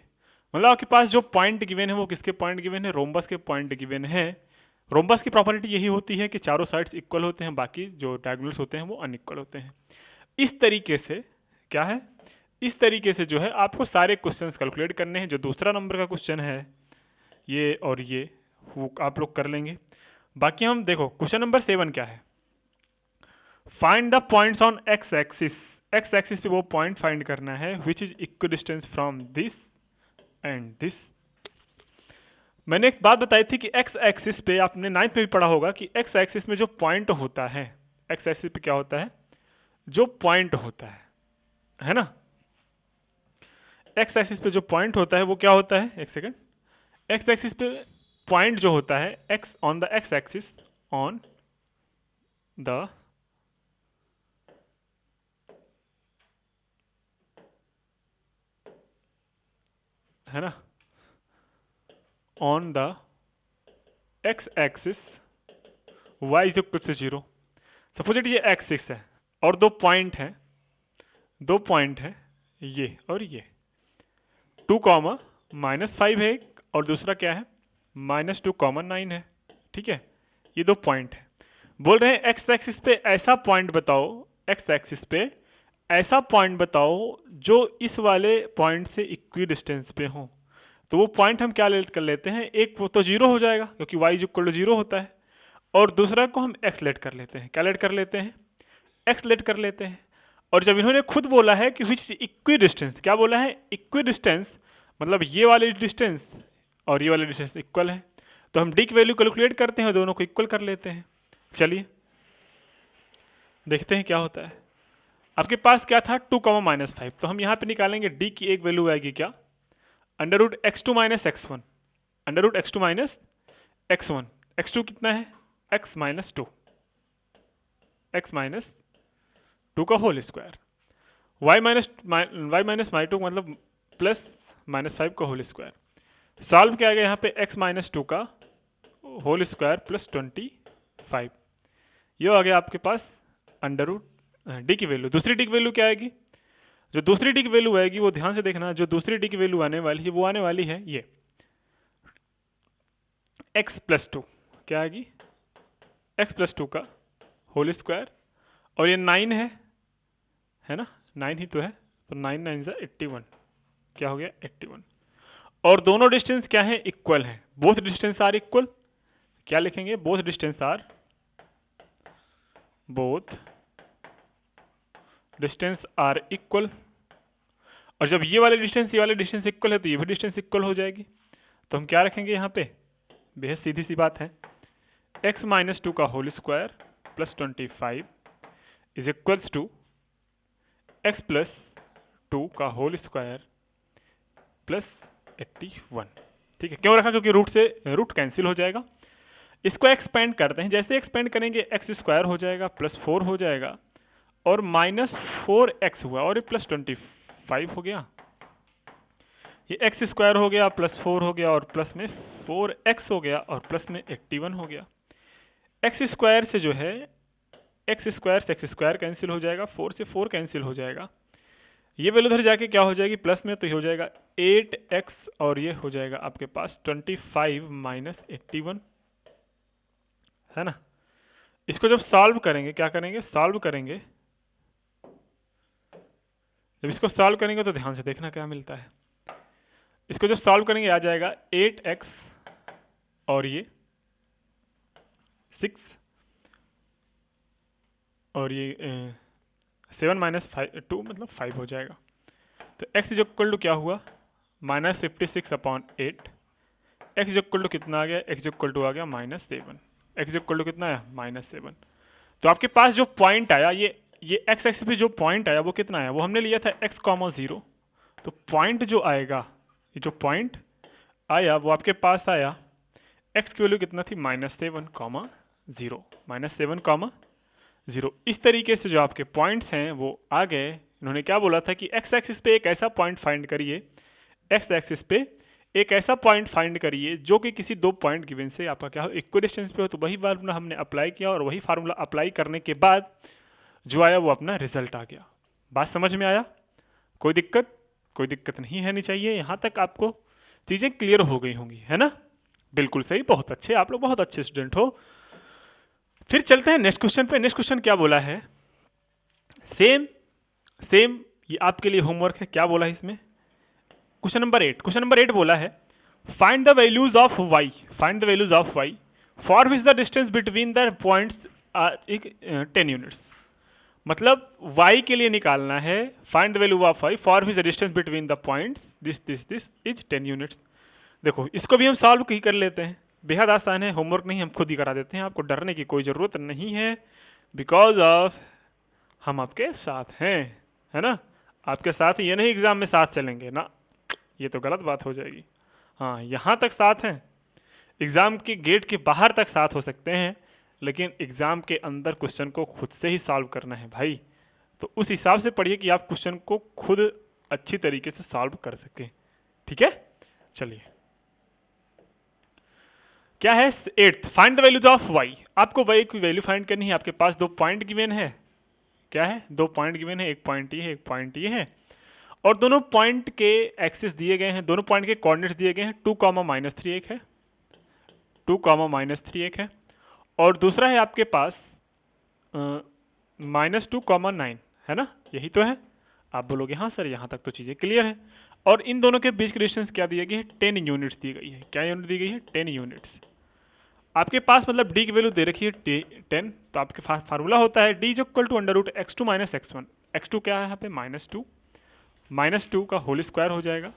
मतलब आपके पास जो पॉइंट गिवन है वो किसके पॉइंट गिवन है, रोम्बस के पॉइंट गिवन है। रोम्बस की प्रॉपर्टी यही होती है कि चारों साइड्स इक्वल होते हैं, बाकी जो डायगोनल्स होते हैं वो अनइक्वल होते हैं। इस तरीके से क्या है, इस तरीके से जो है आपको सारे क्वेश्चंस कैलकुलेट करने हैं। जो दूसरा नंबर का क्वेश्चन है ये और ये वो आप लोग कर लेंगे। बाकी हम देखो क्वेश्चन नंबर 7 क्या है, find the points on x axis, x axis पे वो पॉइंट फाइंड करना है which is equal distance from this and this. मैंने एक बात बताई थी कि एक्स एक्सिस पे आपने 9th में भी पढ़ा होगा कि एक्स एक्सिस में जो पॉइंट होता है, एक्स एक्सिस पे क्या होता है, जो पॉइंट होता है ना, एक्स एक्सिस पे जो पॉइंट होता है वो क्या होता है, एक सेकेंड, एक्स एक्सिस पे पॉइंट जो होता है, x on the x axis, on the है ना, on the x axis y is equal to 0। Suppose ये एक्सिस है और दो पॉइंट है ये और ये, 2, -5 है और दूसरा क्या है -2, 9 है, ठीक है। ये दो पॉइंट है, बोल रहे हैं एक्स एक्सिस पे ऐसा पॉइंट बताओ, एक्स एक्सिस पे ऐसा पॉइंट बताओ जो इस वाले पॉइंट से इक्वी डिस्टेंस पे हो। तो वो पॉइंट हम क्या लेट कर लेते हैं, एक वो तो 0 हो जाएगा क्योंकि y इक्वल टू 0 होता है, और दूसरा को हम x लेट कर लेते हैं, क्या लेट कर लेते हैं, x लेट कर लेते हैं। और जब इन्होंने खुद बोला है कि विच इक्वी डिस्टेंस, क्या बोला है इक्वी डिस्टेंस, मतलब ये वाले डिस्टेंस और ये वाले डिस्टेंस इक्वल है, तो हम डी की वैल्यू कैलकुलेट करते हैं, दोनों को इक्वल कर लेते हैं। चलिए देखते हैं क्या होता है। आपके पास क्या था 2, -5, तो हम यहाँ पे निकालेंगे डी की एक वैल्यू आएगी क्या, √x2 - x1, √x2 - x1, x2 कितना है x -2, x -2 का होल स्क्वायर, y - -2 मतलब +-5 का होल स्क्वायर, सॉल्व क्या आ गया यहाँ पे x माइनस 2 का होल स्क्वायर प्लस 25, ये आ गया आपके पास अंडर रूट डी की वैल्यू। दूसरी डी की वैल्यू क्या आएगी? जो दूसरी डी की वैल्यू आएगी वो ध्यान से देखना, जो दूसरी डी की वैल्यू आने वाली है वो आने वाली है ये x प्लस 2, क्या आएगी? x प्लस 2 का होल स्क्वायर, और ये 9 है ना, 9 ही तो है, तो 9 9 ज़ा 81, क्या हो गया 81। और दोनों डिस्टेंस क्या है? इक्वल है, बोथ डिस्टेंस आर इक्वल। क्या लिखेंगे? Both distance are equal. और जब ये वाले डिस्टेंस ये वाले डिस्टेंस इक्वल है तो ये भी डिस्टेंस इक्वल हो जाएगी। तो हम क्या रखेंगे यहाँ पे? बेहद सीधी सी बात है, x माइनस 2 का whole square plus 25 is equals to x plus 2 का होल स्क्वायर प्लस 81। ठीक है, क्यों रखा? क्योंकि रूट से रूट कैंसिल हो जाएगा। इसको एक्सपेंड करते हैं, जैसे एक्सपेंड करेंगे x स्क्वायर हो जाएगा प्लस 4 हो जाएगा और माइनस 4x हुआ और ये प्लस 25 हो गया। ये x स्क्वायर हो गया प्लस 4 हो गया और प्लस में 4x हो गया और प्लस में 81 हो गया। x स्क्वायर से जो है x स्क्वायर से x स्क्वायर कैंसिल हो जाएगा, 4 से 4 कैंसिल हो जाएगा, ये वैल्यू उधर जाके क्या हो जाएगी? प्लस में, तो ये हो जाएगा 8x और ये हो जाएगा आपके पास 25 माइनस 81, है ना। इसको जब सॉल्व करेंगे, क्या करेंगे? सॉल्व करेंगे। जब इसको सॉल्व करेंगे तो ध्यान से देखना क्या मिलता है। इसको जब सॉल्व करेंगे आ जाएगा 8x और ये 6 और ये 7 माइनस 2 मतलब 5 हो जाएगा। तो x इज इक्वल टू क्या हुआ? Minus 56 upon 8। x is equal to कितना आ गया? x इज इक्वल टू आ गया -7। x इज इक्वल टू कितना आया? -7। तो आपके पास जो पॉइंट आया, ये x एक्सिस पे जो पॉइंट आया वो कितना आया? वो हमने लिया था x, 0। तो पॉइंट जो आएगा, ये जो पॉइंट आया वो आपके पास आया, x की वैल्यू कितना थी? -7, -0, -7, 0। इस तरीके से जो आपके पॉइंट्स हैं वो आ गए। इन्होंने क्या बोला था कि x एक्सिस पे एक ऐसा पॉइंट फाइंड करिए, x एक्सिस पे एक ऐसा पॉइंट फाइंड करिए जो कि किसी दो पॉइंट गिवन से आपका क्या हो? इक्वल डिस्टेंस पे हो। तो वही फार्मूला हमने अप्लाई किया और वही फार्मूला अप्लाई करने के बाद जो आया वो अपना रिजल्ट आ गया। बात समझ में आया? कोई दिक्कत? कोई दिक्कत नहीं है, नहीं चाहिए। यहाँ तक आपको चीज़ें क्लियर हो गई होंगी, है ना? बिल्कुल सही, बहुत अच्छे, आप लोग बहुत अच्छे स्टूडेंट हो। फिर चलते हैं नेक्स्ट क्वेश्चन पे। नेक्स्ट क्वेश्चन क्या बोला है? सेम ये आपके लिए होमवर्क है। क्या बोला है इसमें? क्वेश्चन नंबर 8 बोला है find the values of y, find the values of y for which the distance between the points are 10 units. मतलब y के लिए निकालना है find the value of y for which the distance between the points this is 10 units. देखो इसको भी हम solve ही कर लेते हैं, बेहद आसान है, होमवर्क नहीं, हम खुद ही करा देते हैं। आपको डरने की कोई ज़रूरत नहीं है, बिकॉज ऑफ हम आपके साथ हैं, है ना। आपके साथ ये नहीं एग्ज़ाम में साथ चलेंगे ना, ये तो गलत बात हो जाएगी। हाँ, यहाँ तक साथ हैं, एग्ज़ाम के गेट के बाहर तक साथ हो सकते हैं, लेकिन एग्ज़ाम के अंदर क्वेश्चन को खुद से ही सॉल्व करना है भाई। तो उस हिसाब से पढ़िए कि आप क्वेश्चन को खुद अच्छी तरीके से सॉल्व कर सकें, ठीक है। चलिए क्या है? 8th find the values of y। आपको y की वैल्यू फाइंड करनी है। आपके पास दो पॉइंट गिवन है। क्या है? दो पॉइंट गिवन है, एक पॉइंट ये है, एक पॉइंट ये है, और दोनों पॉइंट के एक्सिस दिए गए हैं, दोनों पॉइंट के कोऑर्डिनेट्स दिए गए हैं। 2, -3 एक है, 2, -3 एक है, और दूसरा है आपके पास -2, 9, है ना। यही तो है। आप बोलोगे हाँ सर यहाँ तक तो चीज़ें क्लियर है। और इन दोनों के बीच की डिस्टेंस क्या दी गई है? 10 यूनिट्स दी गई है। क्या यूनिट दी गई है? 10 यूनिट्स। आपके पास मतलब d की वैल्यू दे रखी है 10, तो आपके पास फार्मूला होता है d = √x2 - x1। x2 क्या है यहाँ पे? -2 का होल स्क्वायर हो जाएगा,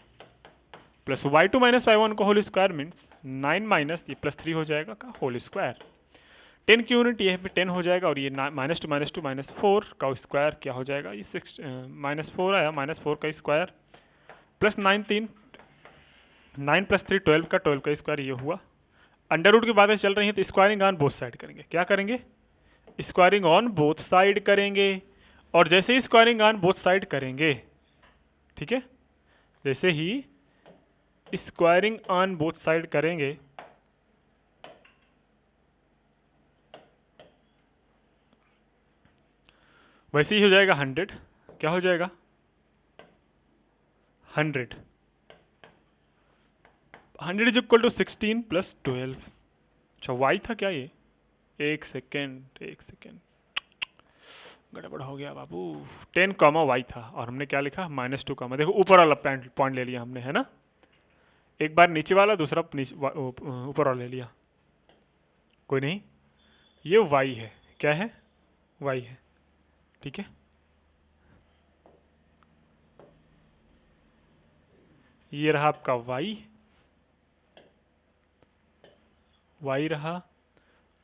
प्लस y2 - y1 का होल स्क्वायर मीन्स 9 माइनस ये +3 हो जाएगा का होल स्क्वायर। 10 की यूनिट ये पे 10 हो जाएगा, और ये -2 - 4 का स्क्वायर क्या हो जाएगा? ये -4 आया, -4 का स्क्वायर प्लस 9 + 3 12 का 12 का स्क्वायर, ये हुआ। अंडर रूट की बातें चल रही हैं तो स्क्वायरिंग ऑन बोथ साइड करेंगे। क्या करेंगे? स्क्वायरिंग ऑन बोथ साइड करेंगे। और जैसे ही स्क्वायरिंग ऑन बोथ साइड करेंगे, ठीक है, जैसे ही स्क्वायरिंग ऑन बोथ साइड करेंगे वैसे ही हो जाएगा 100। क्या हो जाएगा 100 इज इक्वल टू 16 प्लस 12। अच्छा वाई था क्या ये? एक सेकेंड गड़बड़ हो गया बाबू। 10 कॉमा वाई था और हमने क्या लिखा -2 कॉमा। देखो ऊपर वाला पॉइंट ले लिया हमने, है ना। एक बार नीचे वाला, दूसरा ऊपर वाला ले लिया। कोई नहीं, ये वाई है। क्या है? वाई है। ठीक है, ये रहा आपका वाई रहा,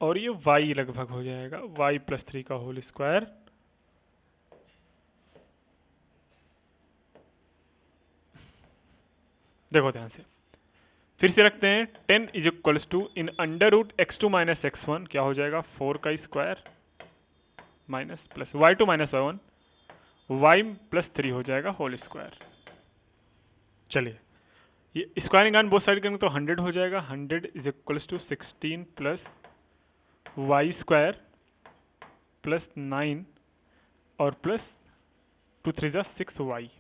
और ये वाई लगभग हो जाएगा वाई प्लस 3 का होल स्क्वायर। देखो ध्यान से, फिर से रखते हैं। 10 is equals to in under root x2 minus x1 क्या हो जाएगा 4 का square minus plus y2 minus y1 y plus 3 हो जाएगा होल स्क्वायर। चलिए, ये स्क्वायरिंग ऑन बोथ साइड करेंगे तो 100 हो जाएगा। 100 is equals to 16 plus y square plus 9 और प्लस 2 3 जा 6 वाई।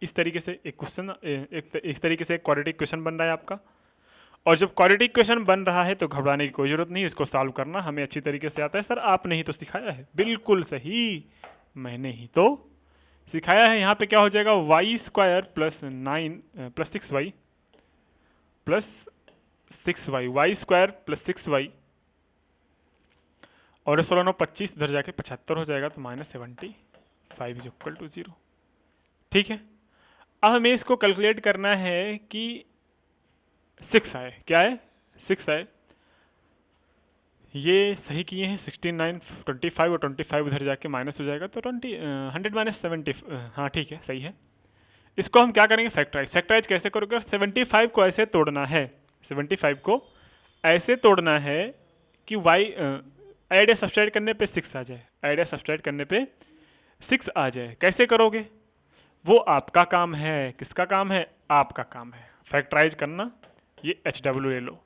इस तरीके से एक क्वेश्चन, इस तरीके से एक क्वाड्रेटिक क्वेश्चन बन रहा है आपका। और जब क्वाड्रेटिक क्वेश्चन बन रहा है तो घबराने की कोई जरूरत नहीं, इसको सॉल्व करना हमें अच्छी तरीके से आता है। सर आपने ही तो सिखाया है। बिल्कुल सही, मैंने ही तो सिखाया है। यहाँ पे क्या हो जाएगा y square plus 9 plus 6y plus 6y, y square plus 6y और 16 9 25, इधर जाके 75 हो जाएगा तो -75 इज इक्वल टू 0। ठीक है, अब हमें इसको कैलकुलेट करना है कि 6 आए। क्या है? 6 आए। ये सही किए हैं। 16 9 25 और 25 उधर जाके माइनस हो जाएगा तो 100 माइनस 70। हाँ ठीक है, सही है। इसको हम क्या करेंगे फैक्टराइज। फैक्टराइज कैसे करोगे? 75 को ऐसे तोड़ना है, 75 को ऐसे तोड़ना है कि वाई ऐड या सब्सट्रैक्ट करने पे 6 आ जाए, ऐड या सब्सट्रैक्ट करने पे 6 आ जाए। कैसे करोगे वो आपका काम है। किसका काम है? आपका काम है फैक्टराइज करना। ये HW ले लो,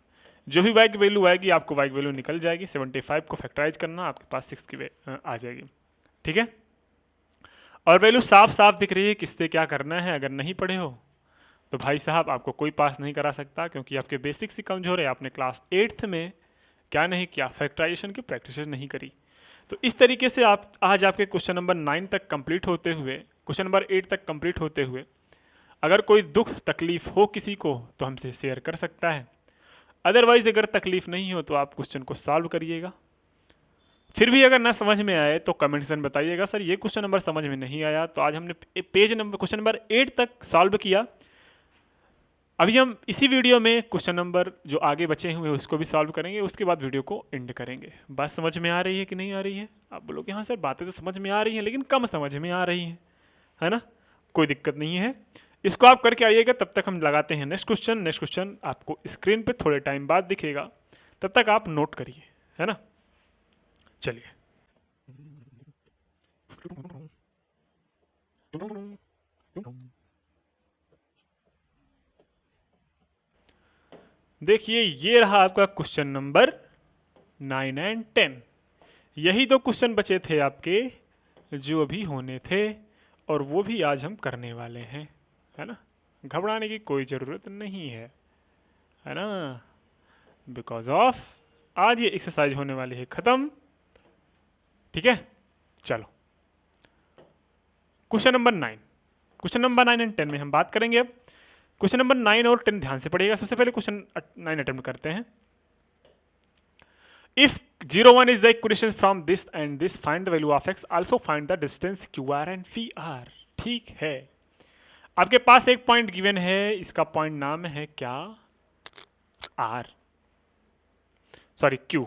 जो भी वाई की वैल्यू आएगी आपको वाई की वैल्यू निकल जाएगी। 75 को फैक्टराइज करना, आपके पास 6 की आ जाएगी। ठीक है, और वैल्यू साफ साफ दिख रही है किससे क्या करना है। अगर नहीं पढ़े हो तो भाई साहब आपको कोई पास नहीं करा सकता, क्योंकि आपके बेसिक्स ही कमजोर है। आपने क्लास 8th में क्या नहीं किया, फैक्टराइजेशन की प्रैक्टिस नहीं करी। तो इस तरीके से आप आज आपके क्वेश्चन नंबर 9 तक कंप्लीट होते हुए, क्वेश्चन नंबर 8 तक कंप्लीट होते हुए, अगर कोई दुख तकलीफ हो किसी को तो हमसे शेयर कर सकता है। अदरवाइज अगर तकलीफ नहीं हो तो आप क्वेश्चन को सॉल्व करिएगा। फिर भी अगर ना समझ में आए तो कमेंट सेक्शन बताइएगा सर ये क्वेश्चन नंबर समझ में नहीं आया। तो आज हमने पेज नंबर क्वेश्चन नंबर 8 तक सॉल्व किया। अभी हम इसी वीडियो में क्वेश्चन नंबर जो आगे बचे हुए हैं उसको भी सॉल्व करेंगे, उसके बाद वीडियो को एंड करेंगे। बात समझ में आ रही है कि नहीं आ रही है? आप बोलोगे हाँ सर बातें तो समझ में आ रही हैं लेकिन कम समझ में आ रही हैं, है ना। कोई दिक्कत नहीं है, इसको आप करके आइएगा। तब तक हम लगाते हैं नेक्स्ट क्वेश्चन। नेक्स्ट क्वेश्चन आपको स्क्रीन पे थोड़े टाइम बाद दिखेगा, तब तक आप नोट करिए, है ना। चलिए, देखिए ये रहा आपका क्वेश्चन नंबर 9 एंड 10। यही दो क्वेश्चन बचे थे आपके जो अभी होने थे, और वो भी आज हम करने वाले हैं, है ना। घबराने की कोई ज़रूरत नहीं है ना, बिकॉज ऑफ आज ये एक्सरसाइज होने वाली है ख़त्म। ठीक है, चलो question number 9, question number 9 and 10 में हम बात करेंगे। अब क्वेश्चन नंबर 9 और 10 ध्यान से पढ़िएगा। सबसे पहले क्वेश्चन 9 अटेम्प्ट करते हैं। If 0 1 is the equation from this and this, find the value of x, also find the distance QR and VR। ठीक है, आपके पास एक पॉइंट गिवन है, इसका पॉइंट नाम है क्या? R, सॉरी Q,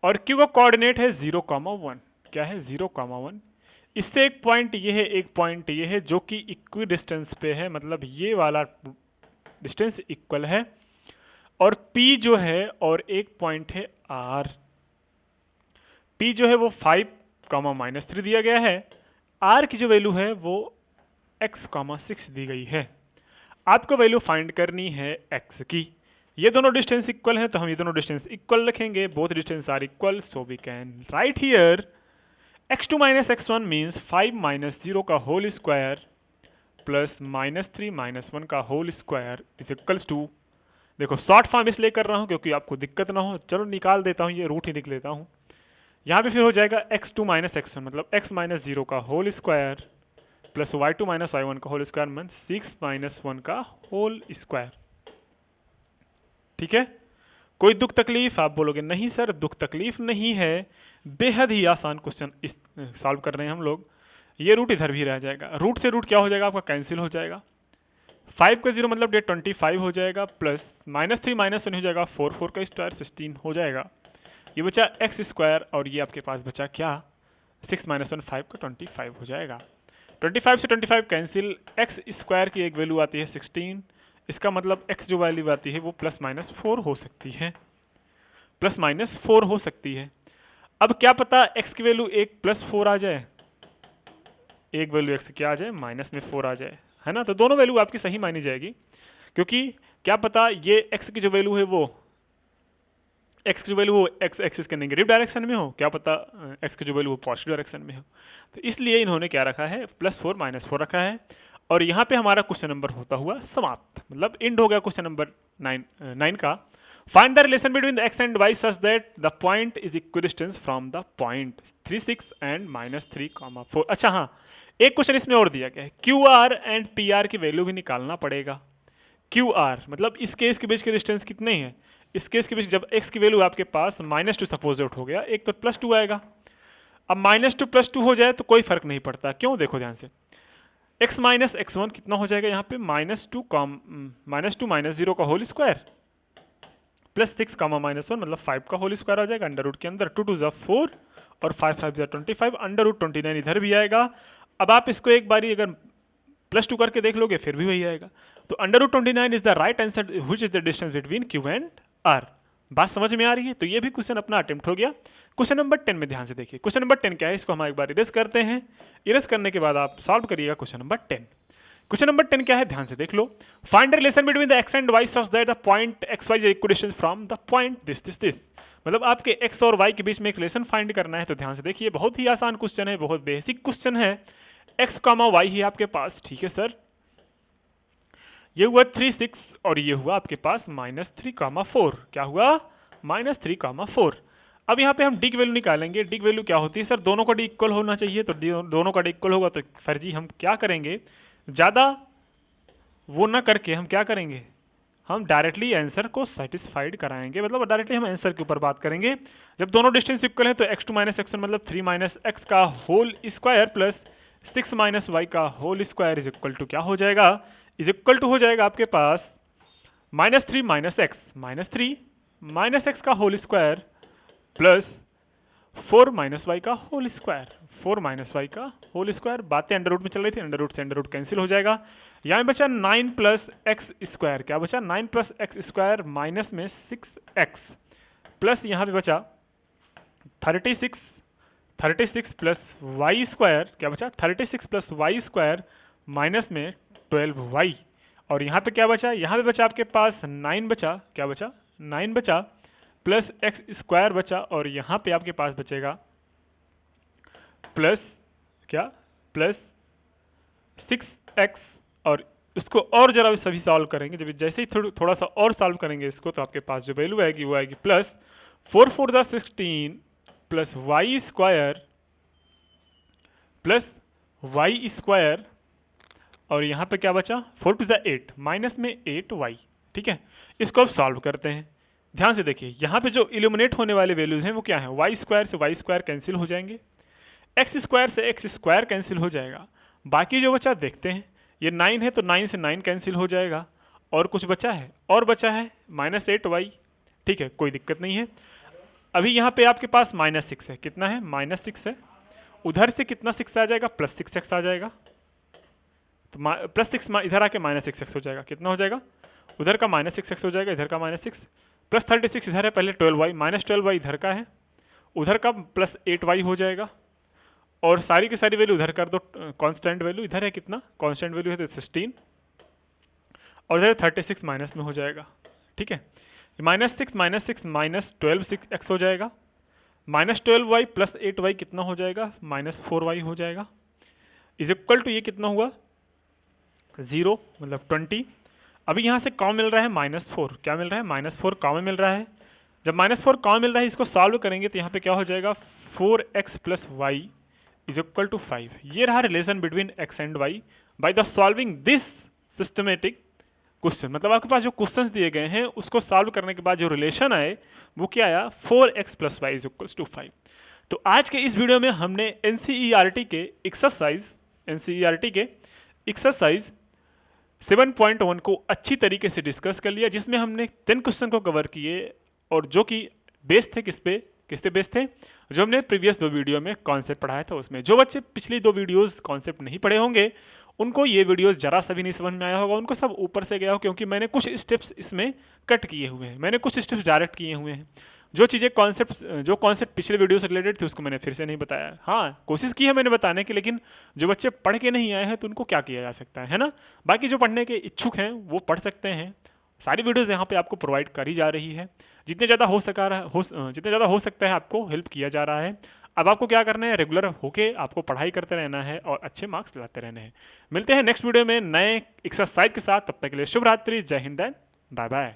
और Q का कोऑर्डिनेट है 0,1। क्या है? 0,1। इससे एक पॉइंट ये है, एक पॉइंट ये है, जो कि इक्वी डिस्टेंस पे है, मतलब ये वाला डिस्टेंस इक्वल है। और P जो है, और एक पॉइंट है R। P जो है वो 5,-3 दिया गया है। R की जो वैल्यू है वो x, 6 दी गई है। आपको वैल्यू फाइंड करनी है x की। ये दोनों डिस्टेंस इक्वल हैं तो हम ये दोनों डिस्टेंस इक्वल रखेंगे, both distance are equal, so we can write here x2 minus x1 means 5 minus 0 का whole square plus minus 3 minus 1 का whole square is equals to, देखो शॉर्ट फॉर्म इसलिए कर रहा हूँ क्योंकि आपको दिक्कत ना हो, चलो निकाल देता हूँ, ये रूट ही निकल लेता हूँ। यहाँ पे फिर हो जाएगा x2 माइनस x1 मतलब x माइनस 0 का whole square plus y2 minus y1 का होल स्क्वायर मीन 6 माइनस 1 का होल स्क्वायर। ठीक है, कोई दुख तकलीफ? आप बोलोगे नहीं सर दुख तकलीफ नहीं है, बेहद ही आसान क्वेश्चन इस सॉल्व कर रहे हैं हम लोग। ये रूट इधर भी रह जाएगा, रूट से रूट क्या हो जाएगा आपका कैंसिल हो जाएगा, 5 का 0 मतलब 25 हो जाएगा प्लस माइनस 3 माइनस 1 हो जाएगा, 4 4 का स्क्वायर 16 हो जाएगा। ये बचा एक्स स्क्वायर और ये आपके पास बचा क्या 6 माइनस 1 5 का 25 हो जाएगा। 25 से 25 कैंसिल, एक्स स्क्वायर की एक वैल्यू आती है 16, इसका मतलब x जो वैल्यू आती है वो प्लस माइनस 4 हो सकती है, प्लस माइनस 4 हो सकती है। अब क्या पता x की वैल्यू एक प्लस 4 आ जाए, एक वैल्यू x क्या आ जाए माइनस में 4 आ जाए, है ना, तो दोनों वैल्यू आपकी सही मानी जाएगी, क्योंकि क्या पता ये x की जो वैल्यू है वो x की जो वैल्यू वो x एक्सिस के नेगेटिव डायरेक्शन में हो, क्या पता x की जो वैल्यू वो पॉजिटिव डायरेक्शन में हो, तो इसलिए इन्होंने क्या रखा है +4 -4 रखा है। और यहाँ पे हमारा क्वेश्चन नंबर होता हुआ समाप्त, मतलब एंड हो गया क्वेश्चन नंबर 9 का। Find the relation between the x and y such that the point is equidistance from the point 3 6 and -3, 4। अच्छा हाँ, एक क्वेश्चन इसमें और दिया गया है, QR एंड PR की वैल्यू भी निकालना पड़ेगा। QR मतलब इस केस के बीच के डिस्टेंस कितने हैं, इस केस के बीच जब x की वैल्यू आपके पास -2 सपोज आउट हो गया, एक तो +2 आएगा, अब -2 +2 हो जाए तो कोई फर्क नहीं पड़ता, क्यों देखो ध्यान से, x माइनस x1 कितना हो जाएगा यहाँ पे -2 -0 का होल स्क्वायर प्लस 6 -1 मतलब 5 का होल स्क्वायर आ जाएगा, अंडर रूट के अंदर 2 2 ज़ा 4 और 5 5 ज़ा 25, अंडर रूट 29 इधर भी आएगा। अब आप इसको एक बारी अगर +2 करके देख लोगे फिर भी वही आएगा, तो under root 29 is the right answer which is the distance between Q and R। बात समझ में आ रही है? तो ये भी क्वेश्चन अपना अटेम्प्ट हो गया। क्वेश्चन नंबर 10 में ध्यान से देखिए, क्वेश्चन नंबर 10 क्या है, इसको हम एक बार इरेज करते हैं, इरेज करने के बाद आप सॉल्व करिएगा क्वेश्चन नंबर 10। क्वेश्चन नंबर 10 क्या है, ध्यान से देख लो। Find the relation between the x and y such that the point x y is equidistance from the point this. मतलब आपके x और y के बीच में एक रिलेशन फाइंड करना है, तो ध्यान से देखिए, बहुत ही आसान क्वेश्चन है, बहुत बेसिक क्वेश्चन है। x, y है आपके पास, ठीक है सर, ये हुआ 3 6 और ये हुआ आपके पास -3, 4, क्या हुआ -3, 4। अब यहाँ पे हम डी की वैल्यू निकालेंगे। डी की वैल्यू क्या होती है सर, दोनों का डी इक्वल होना चाहिए, तो दोनों का डी इक्वल होगा तो फर्जी हम क्या करेंगे, ज़्यादा वो ना करके हम क्या करेंगे, हम डायरेक्टली आंसर को सेटिस्फाइड कराएंगे, मतलब डायरेक्टली हम आंसर के ऊपर बात करेंगे। जब दोनों डिस्टेंस इक्वल हैं तो x2 माइनस x1 मतलब 3 - x का होल स्क्वायर प्लस 6 - y का whole square is equal to क्या हो जाएगा, इज इक्वल टू हो जाएगा आपके पास -3 - x -3 - x का होल स्क्वायर प्लस 4 - y का होल स्क्वायर, 4 - y का होल स्क्वायर। बातें अंडर रूट में चल रही थी, अंडर रूट से अंडर रूट कैंसिल हो जाएगा। यहाँ बचा 9 + x स्क्वायर, क्या बचा 9 + x स्क्वायर माइनस में 6x प्लस यहाँ पे बचा 36 प्लस y स्क्वायर, क्या बचा 36 + y स्क्वायर माइनस में 12y, और यहाँ पे क्या बचा, यहाँ पे बचा आपके पास 9 बचा, क्या बचा 9 बचा प्लस x स्क्वायर बचा, और यहाँ पे आपके पास बचेगा प्लस क्या प्लस 6x, और इसको और जरा सभी सॉल्व करेंगे, जब जैसे ही थोड़ा सा और सॉल्व करेंगे इसको, तो आपके पास जो वैल्यू आएगी वो आएगी प्लस 4 4 ज़ा 16 plus y square plus y square, और यहाँ पे क्या बचा 4 2 ज़ा 8 माइनस में 8y। ठीक है, इसको अब सॉल्व करते हैं। ध्यान से देखिए, यहाँ पे जो इल्यूमिनेट होने वाले वैल्यूज हैं वो क्या है, y स्क्वायर से y स्क्वायर कैंसिल हो जाएंगे, x स्क्वायर से x स्क्वायर कैंसिल हो जाएगा, बाकी जो बचा देखते हैं, ये 9 है तो 9 से 9 कैंसिल हो जाएगा, और कुछ बचा है, और बचा है -8y। ठीक है, कोई दिक्कत नहीं है। अभी यहाँ पे आपके पास -6 है, कितना है -6 है, उधर से कितना 6 आ जाएगा +6x आ जाएगा, तो +6 इधर आके -6x हो जाएगा, कितना हो जाएगा, उधर का -6x हो जाएगा, इधर का -6 प्लस 36 इधर है, पहले 12y -12y इधर का है, उधर का +8y हो जाएगा, और सारी की सारी वैल्यू उधर कर दो, कांस्टेंट वैल्यू इधर है, कितना कांस्टेंट वैल्यू है तो 16, और इधर 36 माइनस में हो जाएगा, ठीक है। -6 -12 6x हो जाएगा, -12y प्लस 8y कितना हो जाएगा, -4y हो जाएगा, इज इक्वल टू ये कितना हुआ 0 मतलब 20। अभी यहाँ से कॉमन मिल रहा है -4, क्या मिल रहा है -4 कॉमन मिल रहा है। जब -4 कॉमन मिल रहा है इसको सॉल्व करेंगे तो यहाँ पे क्या हो जाएगा 4x plus y is equal to 5। ये रहा relation between x and y by the solving this systematic question. मतलब आपके पास जो क्वेश्चंस दिए गए हैं उसको सॉल्व करने के बाद जो रिलेशन आए वो क्या आया 4x plus y is equal to 5। तो आज के इस वीडियो में हमने एनसीईआरटी के एक्सरसाइज 7.1 को अच्छी तरीके से डिस्कस कर लिया, जिसमें हमने 10 क्वेश्चन को कवर किए और जो कि बेस थे किस पे बेस थे, जो हमने प्रीवियस 2 वीडियो में कॉन्सेप्ट पढ़ाया था उसमें। जो बच्चे पिछली 2 वीडियोस कॉन्सेप्ट नहीं पढ़े होंगे उनको ये वीडियोस जरा सा भी नहीं समझ में आया होगा, उनको सब ऊपर से गया हो, क्योंकि मैंने कुछ स्टेप्स इसमें कट किए हुए हैं, मैंने कुछ स्टेप्स डायरेक्ट किए हुए हैं। जो कॉन्सेप्ट पिछले वीडियो से रिलेटेड थे उसको मैंने फिर से नहीं बताया। हाँ, कोशिश की है मैंने बताने की, लेकिन जो बच्चे पढ़ के नहीं आए हैं तो उनको क्या किया जा सकता है ना। बाकी जो पढ़ने के इच्छुक हैं वो पढ़ सकते हैं, सारी वीडियोस यहाँ पे आपको प्रोवाइड करी जा रही है। जितने ज़्यादा हो सकता है आपको हेल्प किया जा रहा है। अब आपको क्या करना है, रेगुलर होके आपको पढ़ाई करते रहना है और अच्छे मार्क्स लाते रहने हैं। मिलते हैं नेक्स्ट वीडियो में नए एक्सरसाइज के साथ, तब तक के लिए शुभ रात्रि, जय हिंद, बाय बाय।